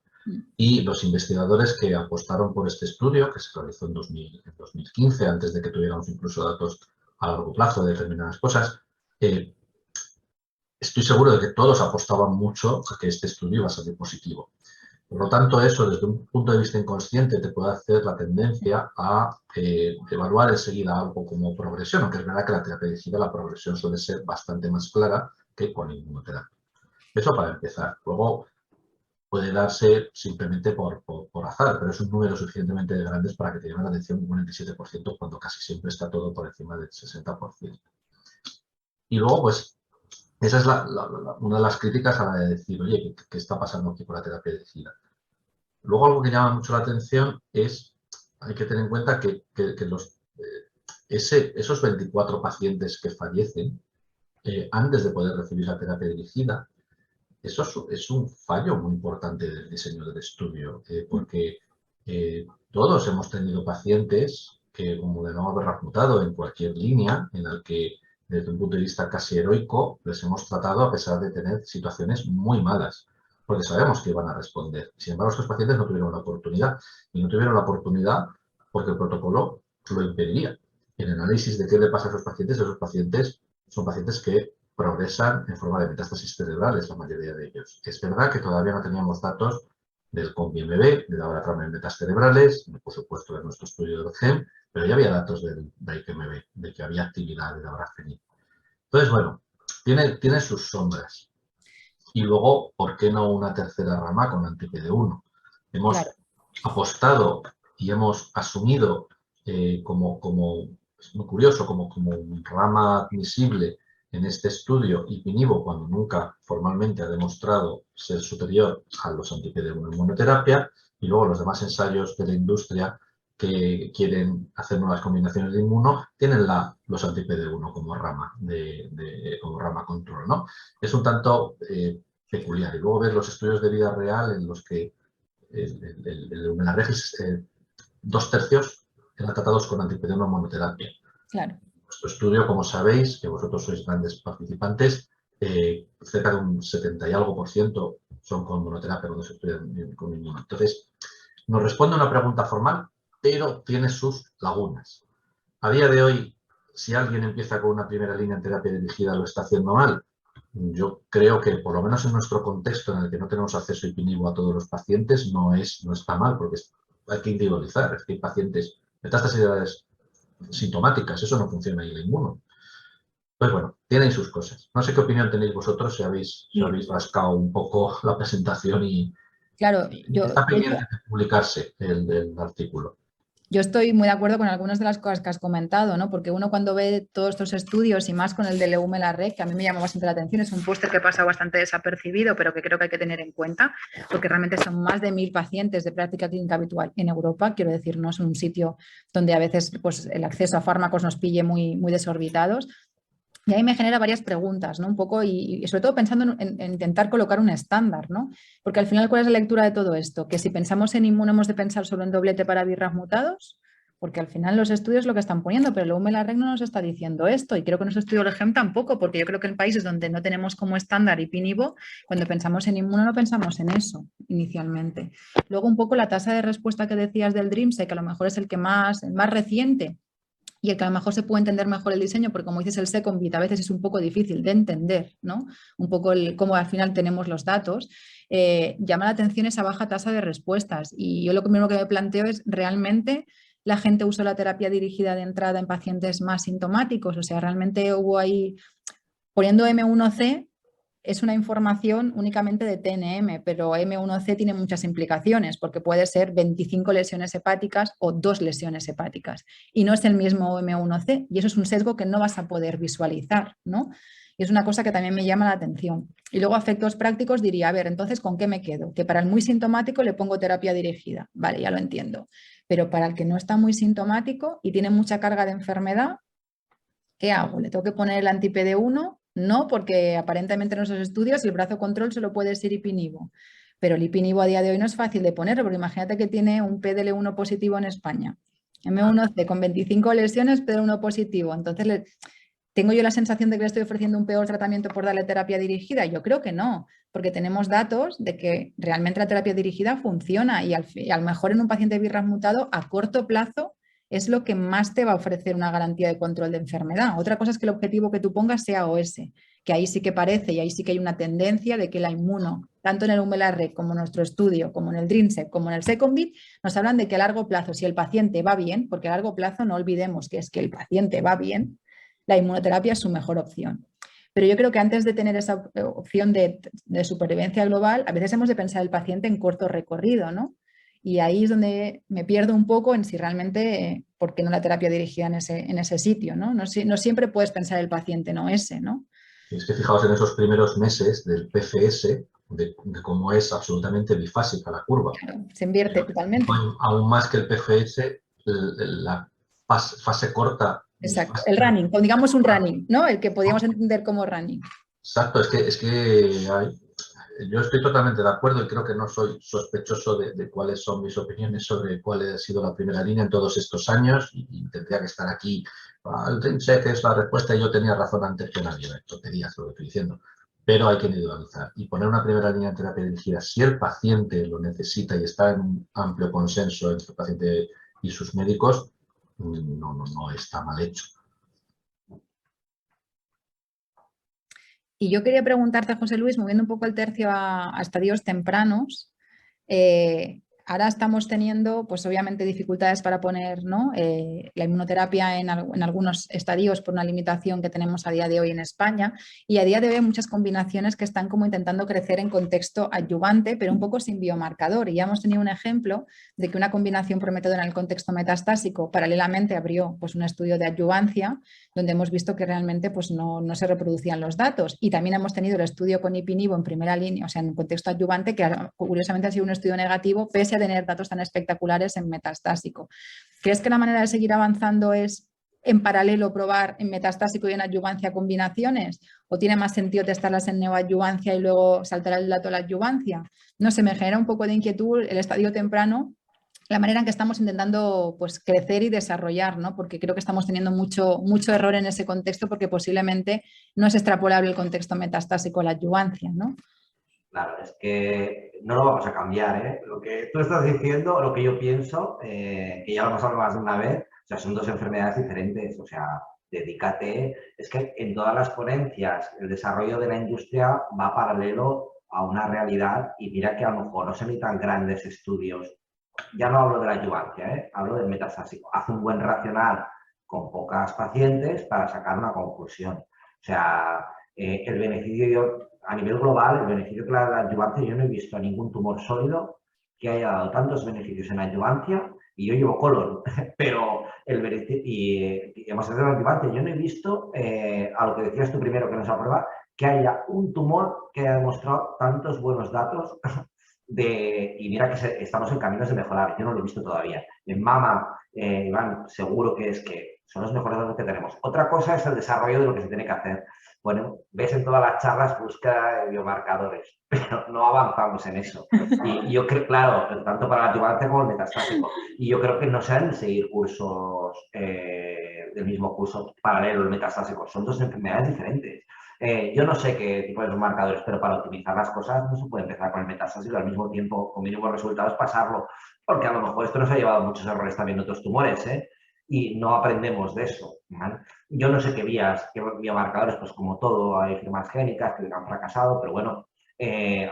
Y los investigadores que apostaron por este estudio, que se realizó en 2015, antes de que tuviéramos incluso datos a largo plazo de determinadas cosas, estoy seguro de que todos apostaban mucho a que este estudio iba a salir positivo. Por lo tanto, eso desde un punto de vista inconsciente te puede hacer la tendencia a evaluar enseguida algo como progresión, aunque es verdad que la terapia dirigida, la progresión suele ser bastante más clara que con inmunoterapia. Eso para empezar. Luego puede darse simplemente por azar, pero es un número suficientemente grande para que te llame la atención un 97% cuando casi siempre está todo por encima del 60%. Y luego, pues, esa es una de las críticas a la de decir, oye, ¿qué está pasando aquí con la terapia dirigida? Luego algo que llama mucho la atención es, hay que tener en cuenta que esos 24 pacientes que fallecen antes de poder recibir la terapia dirigida, eso es un fallo muy importante del diseño del estudio, porque todos hemos tenido pacientes que, como debemos haber refutado en cualquier línea en la que, desde un punto de vista casi heroico, les hemos tratado a pesar de tener situaciones muy malas, porque sabemos que iban a responder. Sin embargo, estos pacientes no tuvieron la oportunidad, y no tuvieron la oportunidad porque el protocolo lo impediría. El análisis de qué le pasa a esos pacientes son pacientes que progresan en forma de metástasis cerebrales, la mayoría de ellos. Es verdad que todavía no teníamos datos del COMBI-MB, de laboratorio de metas cerebrales, por supuesto de nuestro estudio del GEM, pero ya había datos del IQMB, de que había actividad de dabrafenib. Entonces, bueno, tiene sus sombras. Y luego, ¿por qué no una tercera rama con anti-PD1? Hemos apostado y hemos asumido como, es muy curioso, como rama admisible en este estudio ipinivo, cuando nunca formalmente ha demostrado ser superior a los anti-PD1 en monoterapia, y luego los demás ensayos de la industria que quieren hacer nuevas combinaciones de inmuno, tienen los anti-PD1 como rama, como rama control, ¿no? Es un tanto peculiar. Y luego ver los estudios de vida real en los que el homenaje es 2/3 eran tratados con anti-PD1 monoterapia. Claro. Nuestro estudio, como sabéis, que vosotros sois grandes participantes, cerca de un 70 y algo % son con monoterapia cuando se estudian con inmuno. Entonces, nos responde una pregunta formal, pero tiene sus lagunas. A día de hoy, si alguien empieza con una primera línea en terapia dirigida, lo está haciendo mal. Yo creo que, por lo menos en nuestro contexto, en el que no tenemos acceso ipinivo a todos los pacientes, no está mal, porque hay que individualizar. Es que hay pacientes, metástasis sintomáticas, eso no funciona en el inmuno. Pues bueno, tienen sus cosas. No sé qué opinión tenéis vosotros, si habéis rascado un poco la presentación y Claro, está pendiente de publicarse el artículo. Yo estoy muy de acuerdo con algunas de las cosas que has comentado, ¿no? Porque uno cuando ve todos estos estudios y más con el de LeuME-LARREC, que a mí me llamó bastante la atención, es un póster que pasa bastante desapercibido, pero que creo que hay que tener en cuenta, porque realmente son más de 1000 pacientes de práctica clínica habitual en Europa, quiero decir, no es un sitio donde a veces pues, el acceso a fármacos nos pille muy, muy desorbitados. Y ahí me genera varias preguntas, ¿no? Un poco y sobre todo pensando en intentar colocar un estándar, ¿no? Porque al final, ¿cuál es la lectura de todo esto? Que si pensamos en inmuno hemos de pensar solo en doblete para BRAF mutados, porque al final los estudios lo que están poniendo, pero luego LeuME-LARREC no nos está diciendo esto y creo que nuestro estudio del GEM tampoco, porque yo creo que en países donde no tenemos como estándar ipinivo, cuando pensamos en inmuno no pensamos en eso inicialmente. Luego un poco la tasa de respuesta que decías del DREAMSEQ, que a lo mejor es el más reciente, y el que a lo mejor se puede entender mejor el diseño, porque como dices, el SECOMBIT a veces es un poco difícil de entender, ¿no? Un poco cómo al final tenemos los datos, llama la atención esa baja tasa de respuestas. Y yo lo primero que me planteo es, ¿realmente la gente usó la terapia dirigida de entrada en pacientes más sintomáticos? O sea, ¿realmente hubo ahí, poniendo M1C, es una información únicamente de TNM, pero M1C tiene muchas implicaciones porque puede ser 25 lesiones hepáticas o 2 lesiones hepáticas y no es el mismo M1C y eso es un sesgo que no vas a poder visualizar, ¿no? Y es una cosa que también me llama la atención. Y luego a efectos prácticos diría, a ver, entonces, ¿con qué me quedo? Que para el muy sintomático le pongo terapia dirigida, vale, ya lo entiendo, pero para el que no está muy sintomático y tiene mucha carga de enfermedad, ¿qué hago? ¿Le tengo que poner el anti-PD1? No, porque aparentemente en nuestros estudios el brazo control solo puede ser ipinivo. Pero el ipinivo a día de hoy no es fácil de ponerlo, porque imagínate que tiene un PDL1 positivo en España. M1C con 25 lesiones, PDL1 positivo. Entonces, ¿tengo yo la sensación de que le estoy ofreciendo un peor tratamiento por darle terapia dirigida? Yo creo que no, porque tenemos datos de que realmente la terapia dirigida funciona y a lo mejor en un paciente BRAF mutado a corto plazo es lo que más te va a ofrecer una garantía de control de enfermedad. Otra cosa es que el objetivo que tú pongas sea OS, que ahí sí que parece y ahí sí que hay una tendencia de que la inmuno tanto en el UMLARREC como en nuestro estudio, como en el DREAMSEC, como en el SECONVID, nos hablan de que a largo plazo, si el paciente va bien, porque a largo plazo no olvidemos que es que el paciente va bien, la inmunoterapia es su mejor opción. Pero yo creo que antes de tener esa opción de supervivencia global, a veces hemos de pensar el paciente en corto recorrido, ¿no? Y ahí es donde me pierdo un poco en si realmente, ¿por qué no la terapia dirigida en ese sitio, ¿no? No siempre puedes pensar el paciente, no ese, ¿no? Es que fijaos en esos primeros meses del PFS, de cómo es absolutamente bifásica la curva. Claro, se invierte totalmente. Aún más que el PFS, la fase corta. Exacto, el running, digamos un running, ¿no? El que podíamos entender como running. Exacto, yo estoy totalmente de acuerdo y creo que no soy sospechoso de cuáles son mis opiniones sobre cuál ha sido la primera línea en todos estos años y tendría que estar aquí. El DREAMSEC es la respuesta y yo tenía razón antes que nadie, tonterías lo que estoy diciendo. Pero hay que individualizar y poner una primera línea en terapia dirigida si el paciente lo necesita y está en un amplio consenso entre el paciente y sus médicos, no está mal hecho. Y yo quería preguntarte, José Luis, moviendo un poco el tercio a estadios tempranos, ahora estamos teniendo, pues obviamente, dificultades para poner, ¿no? La inmunoterapia en algunos estadios por una limitación que tenemos a día de hoy en España, y a día de hoy hay muchas combinaciones que están como intentando crecer en contexto adyuvante, pero un poco sin biomarcador. Y ya hemos tenido un ejemplo de que una combinación prometedora en el contexto metastásico paralelamente abrió pues, un estudio de adyuvancia donde hemos visto que realmente pues, no se reproducían los datos. Y también hemos tenido el estudio con Ipinivo en primera línea, o sea, en contexto adyuvante, que curiosamente ha sido un estudio negativo, pese a tener datos tan espectaculares en metastásico. ¿Crees que la manera de seguir avanzando es en paralelo probar en metastásico y en adyuvancia combinaciones? ¿O tiene más sentido testarlas en neoadyuvancia y luego saltar el dato a la adyuvancia? No sé, me genera un poco de inquietud el estadio temprano, la manera en que estamos intentando pues, crecer y desarrollar, ¿no? Porque creo que estamos teniendo mucho error en ese contexto porque posiblemente no es extrapolable el contexto metastásico a la adyuvancia, ¿no? Claro, es que no lo vamos a cambiar, ¿eh? Lo que tú estás diciendo, lo que yo pienso, que ya lo hemos hablado más de una vez, o sea, son dos enfermedades diferentes, o sea, dedícate. Es que en todas las ponencias el desarrollo de la industria va paralelo a una realidad y mira que a lo mejor no son ni tan grandes estudios. Ya no hablo de la adyuvancia, ¿eh? Hablo del metastásico. Haz un buen racional con pocas pacientes para sacar una conclusión. O sea, el beneficio, a nivel global, el beneficio que la adyuvancia, yo no he visto a ningún tumor sólido que haya dado tantos beneficios en adyuvancia, y yo llevo colon, pero el beneficio, y hemos hecho la adyuvancia, yo no he visto, a lo que decías tú primero que nos aprueba, que haya un tumor que haya demostrado tantos buenos datos y mira que estamos en caminos de mejorar, yo no lo he visto todavía. En mama, Iván, seguro que es que son los mejores datos que tenemos. Otra cosa es el desarrollo de lo que se tiene que hacer. Bueno, ves en todas las charlas búsqueda de biomarcadores, pero no avanzamos en eso. Y yo creo, claro, tanto para la adyuvancia como el metastásico. Y yo creo que no se han de seguir cursos del mismo curso paralelo, el metastásico. Son dos enfermedades diferentes. Yo no sé qué tipo de marcadores, pero para optimizar las cosas no se puede empezar con el metastásico y al mismo tiempo, con mínimos resultados, pasarlo. Porque a lo mejor esto nos ha llevado a muchos errores también en otros tumores, ¿eh? Y no aprendemos de eso, ¿vale? Yo no sé qué biomarcadores, pues como todo, hay firmas génicas que han fracasado, pero bueno,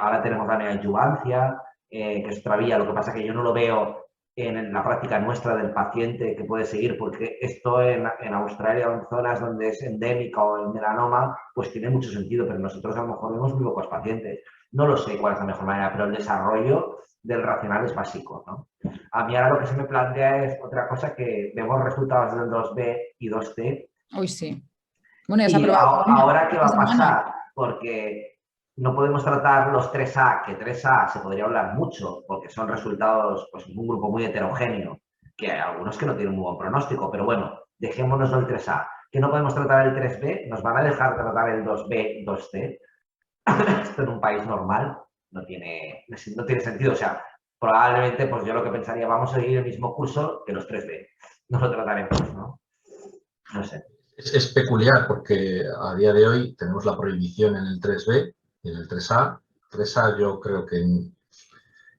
ahora tenemos la neoadyuvancia, que es otra vía. Lo que pasa es que yo no lo veo en la práctica nuestra del paciente que puede seguir, porque esto en Australia o en zonas donde es endémica o el melanoma, pues tiene mucho sentido, pero nosotros a lo mejor vemos muy pocos pacientes. No lo sé cuál es la mejor manera, pero el desarrollo del racional es básico, ¿no? A mí ahora lo que se me plantea es otra cosa, que vemos resultados del 2B y 2C. Uy, sí. Bueno, ya se ha Y probado. ahora, ¿qué va a pasar? Porque no podemos tratar los 3A, que 3A se podría hablar mucho, porque son resultados, pues un grupo muy heterogéneo, que hay algunos que no tienen un buen pronóstico, pero bueno, dejémonos el 3A. Que no podemos tratar el 3B, nos van a dejar tratar el 2B, 2C. Esto en un país normal no tiene sentido. O sea, probablemente, pues yo lo que pensaría, vamos a seguir el mismo curso que los 3B. No lo trataremos, ¿no? No sé. Es peculiar porque a día de hoy tenemos la prohibición en el 3B y en el 3A. 3A yo creo que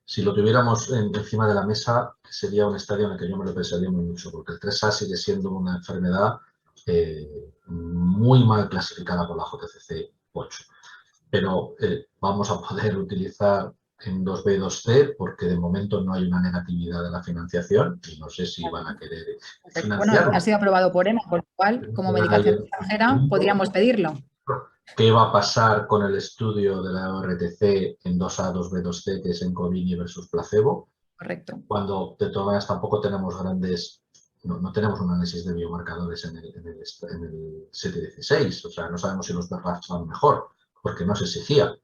si lo tuviéramos encima de la mesa sería un estadio en el que yo me lo pensaría muy mucho, porque el 3A sigue siendo una enfermedad muy mal clasificada por la JCC 8. pero vamos a poder utilizar en 2B, 2C porque de momento no hay una negatividad de la financiación y no sé si van a querer Bueno, financiarlo. ha sido aprobado por EMA, por lo cual, como medicación extranjera, podríamos pedirlo. ¿Qué va a pasar con el estudio de la ORTC en 2A, 2B, 2C, que es en Combini versus placebo? Correcto. Cuando de todas maneras tampoco tenemos no tenemos un análisis de biomarcadores en el 716, o sea, no sabemos si los BRAF van mejor, porque no se exigía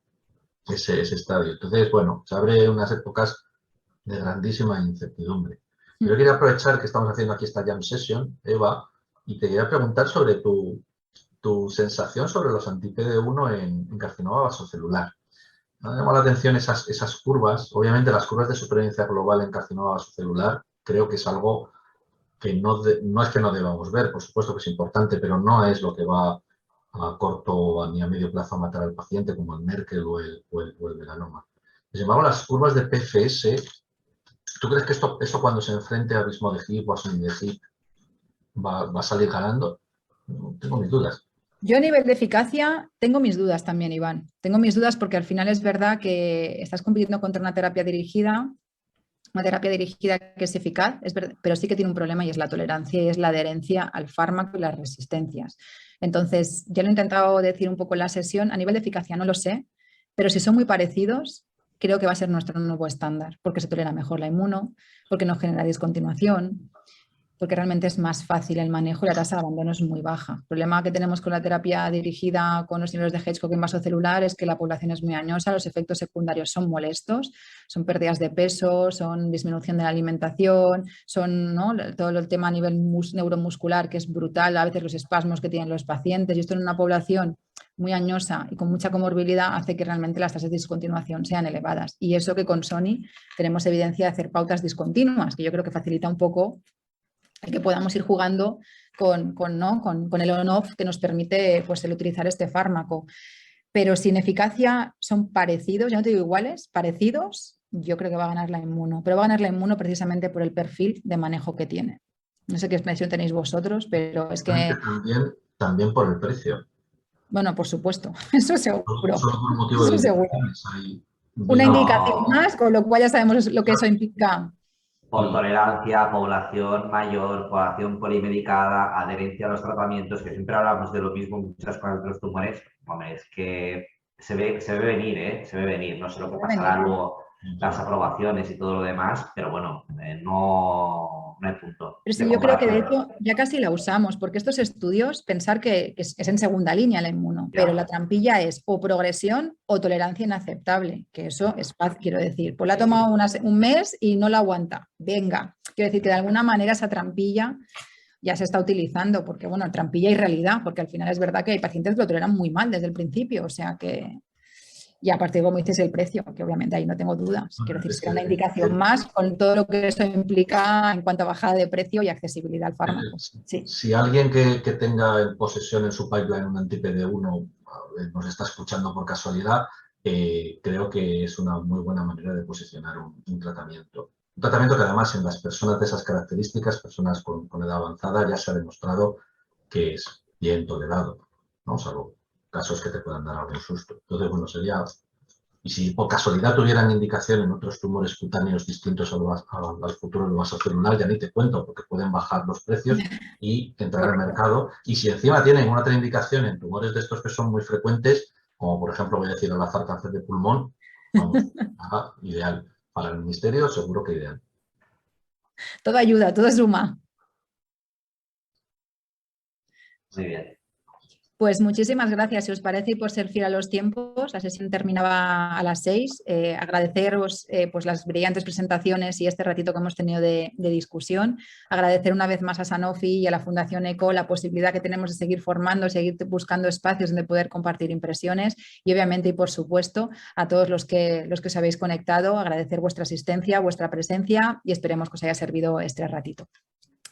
ese estadio. Entonces, bueno, se abre unas épocas de grandísima incertidumbre. Yo quería aprovechar que estamos haciendo aquí esta jam session, Eva, y te quería preguntar sobre tu sensación sobre los anti-PD1 en carcinoma vasocelular. Me ha llamado la atención esas curvas. Obviamente las curvas de supervivencia global en carcinoma vasocelular creo que es algo que no es que no debamos ver, por supuesto que es importante, pero no es lo que va a corto ni a medio plazo a matar al paciente como el Merkel o el melanoma. Sin embargo, las curvas de PFS, ¿tú crees que eso cuando se enfrente a Vismodegib o a Sonidegib va a salir ganando? Tengo mis dudas. Yo a nivel de eficacia tengo mis dudas también, Iván. Tengo mis dudas porque al final es verdad que estás compitiendo contra una terapia dirigida que es eficaz, es verdad, pero sí que tiene un problema y es la tolerancia y es la adherencia al fármaco y las resistencias. Entonces, ya lo he intentado decir un poco en la sesión, a nivel de eficacia no lo sé, pero si son muy parecidos, creo que va a ser nuestro nuevo estándar, porque se tolera mejor la inmuno, porque no genera discontinuación, porque realmente es más fácil el manejo y la tasa de abandono es muy baja. El problema que tenemos con la terapia dirigida con los niveles de Hedgecock en vasocelular es que la población es muy añosa, los efectos secundarios son molestos, son pérdidas de peso, son disminución de la alimentación, son, ¿no?, todo el tema a nivel neuromuscular que es brutal, a veces los espasmos que tienen los pacientes, y esto en una población muy añosa y con mucha comorbilidad hace que realmente las tasas de discontinuación sean elevadas. Y eso que con Sony tenemos evidencia de hacer pautas discontinuas, que yo creo que facilita un poco el que podamos ir jugando con el on-off que nos permite, pues, el utilizar este fármaco. Pero si en eficacia son parecidos, ya no te digo iguales, parecidos, yo creo que va a ganar la inmuno. Pero va a ganar la inmuno precisamente por el perfil de manejo que tiene. No sé qué expresión tenéis vosotros, pero es que... También por el precio. Bueno, por supuesto, eso seguro. Solo por motivo Eso de seguro. hay, Una digamos, indicación más, con lo cual ya sabemos lo que eso implica. Por tolerancia, población mayor, población polimedicada, adherencia a los tratamientos, que siempre hablamos de lo mismo muchas con otros tumores. Hombre, es que se ve venir, ¿eh? Se ve venir. No sé lo que pasará luego, las aprobaciones y todo lo demás, pero bueno, no hay punto Pero de sí, yo creo que de comparación. hecho ya casi la usamos, porque estos estudios, pensar que es en segunda línea la inmuno, pero la trampilla es o progresión o tolerancia inaceptable, que eso es fácil, quiero decir. Pues la ha tomado un mes y no la aguanta. Venga, quiero decir que de alguna manera esa trampilla ya se está utilizando, porque bueno, trampilla y realidad, porque al final es verdad que hay pacientes que lo toleran muy mal desde el principio, o sea que... Y aparte, como dices, el precio, que obviamente ahí no tengo dudas. Quiero decir, será una indicación más con todo lo que eso implica en cuanto a bajada de precio y accesibilidad al fármaco. Sí. Si alguien que tenga en posesión en su pipeline un anti-PD1 nos está escuchando por casualidad, creo que es una muy buena manera de posicionar un tratamiento. Un tratamiento que además en las personas de esas características, personas con edad avanzada, ya se ha demostrado que es bien tolerado, ¿no? Salvo casos que te puedan dar algún susto. Entonces, bueno, sería... Y si por casualidad tuvieran indicación en otros tumores cutáneos distintos al futuro del vasocelular, ya ni te cuento, porque pueden bajar los precios y entrar al mercado. Y si encima tienen una otra indicación en tumores de estos que son muy frecuentes, como por ejemplo voy a decir al azar cáncer de pulmón, vamos, ideal. Para el ministerio seguro que ideal. Todo ayuda, todo suma. Muy bien. Pues muchísimas gracias, si os parece, y por ser fiel a los tiempos. La sesión terminaba a las 6. Agradeceros pues las brillantes presentaciones y este ratito que hemos tenido de discusión. Agradecer una vez más a Sanofi y a la Fundación ECO la posibilidad que tenemos de seguir formando, seguir buscando espacios donde poder compartir impresiones y obviamente y por supuesto a todos los que os habéis conectado. Agradecer vuestra asistencia, vuestra presencia y esperemos que os haya servido este ratito.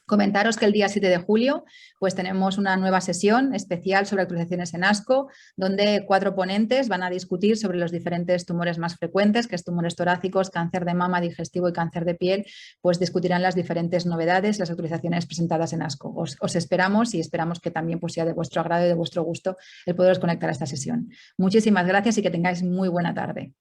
Comentaros que el día 7 de julio pues tenemos una nueva sesión especial sobre actualizaciones en ASCO, donde 4 ponentes van a discutir sobre los diferentes tumores más frecuentes, que es tumores torácicos, cáncer de mama, digestivo y cáncer de piel, pues discutirán las diferentes novedades, las actualizaciones presentadas en ASCO. Os esperamos y esperamos que también pues, sea de vuestro agrado y de vuestro gusto el poderos conectar a esta sesión. Muchísimas gracias y que tengáis muy buena tarde.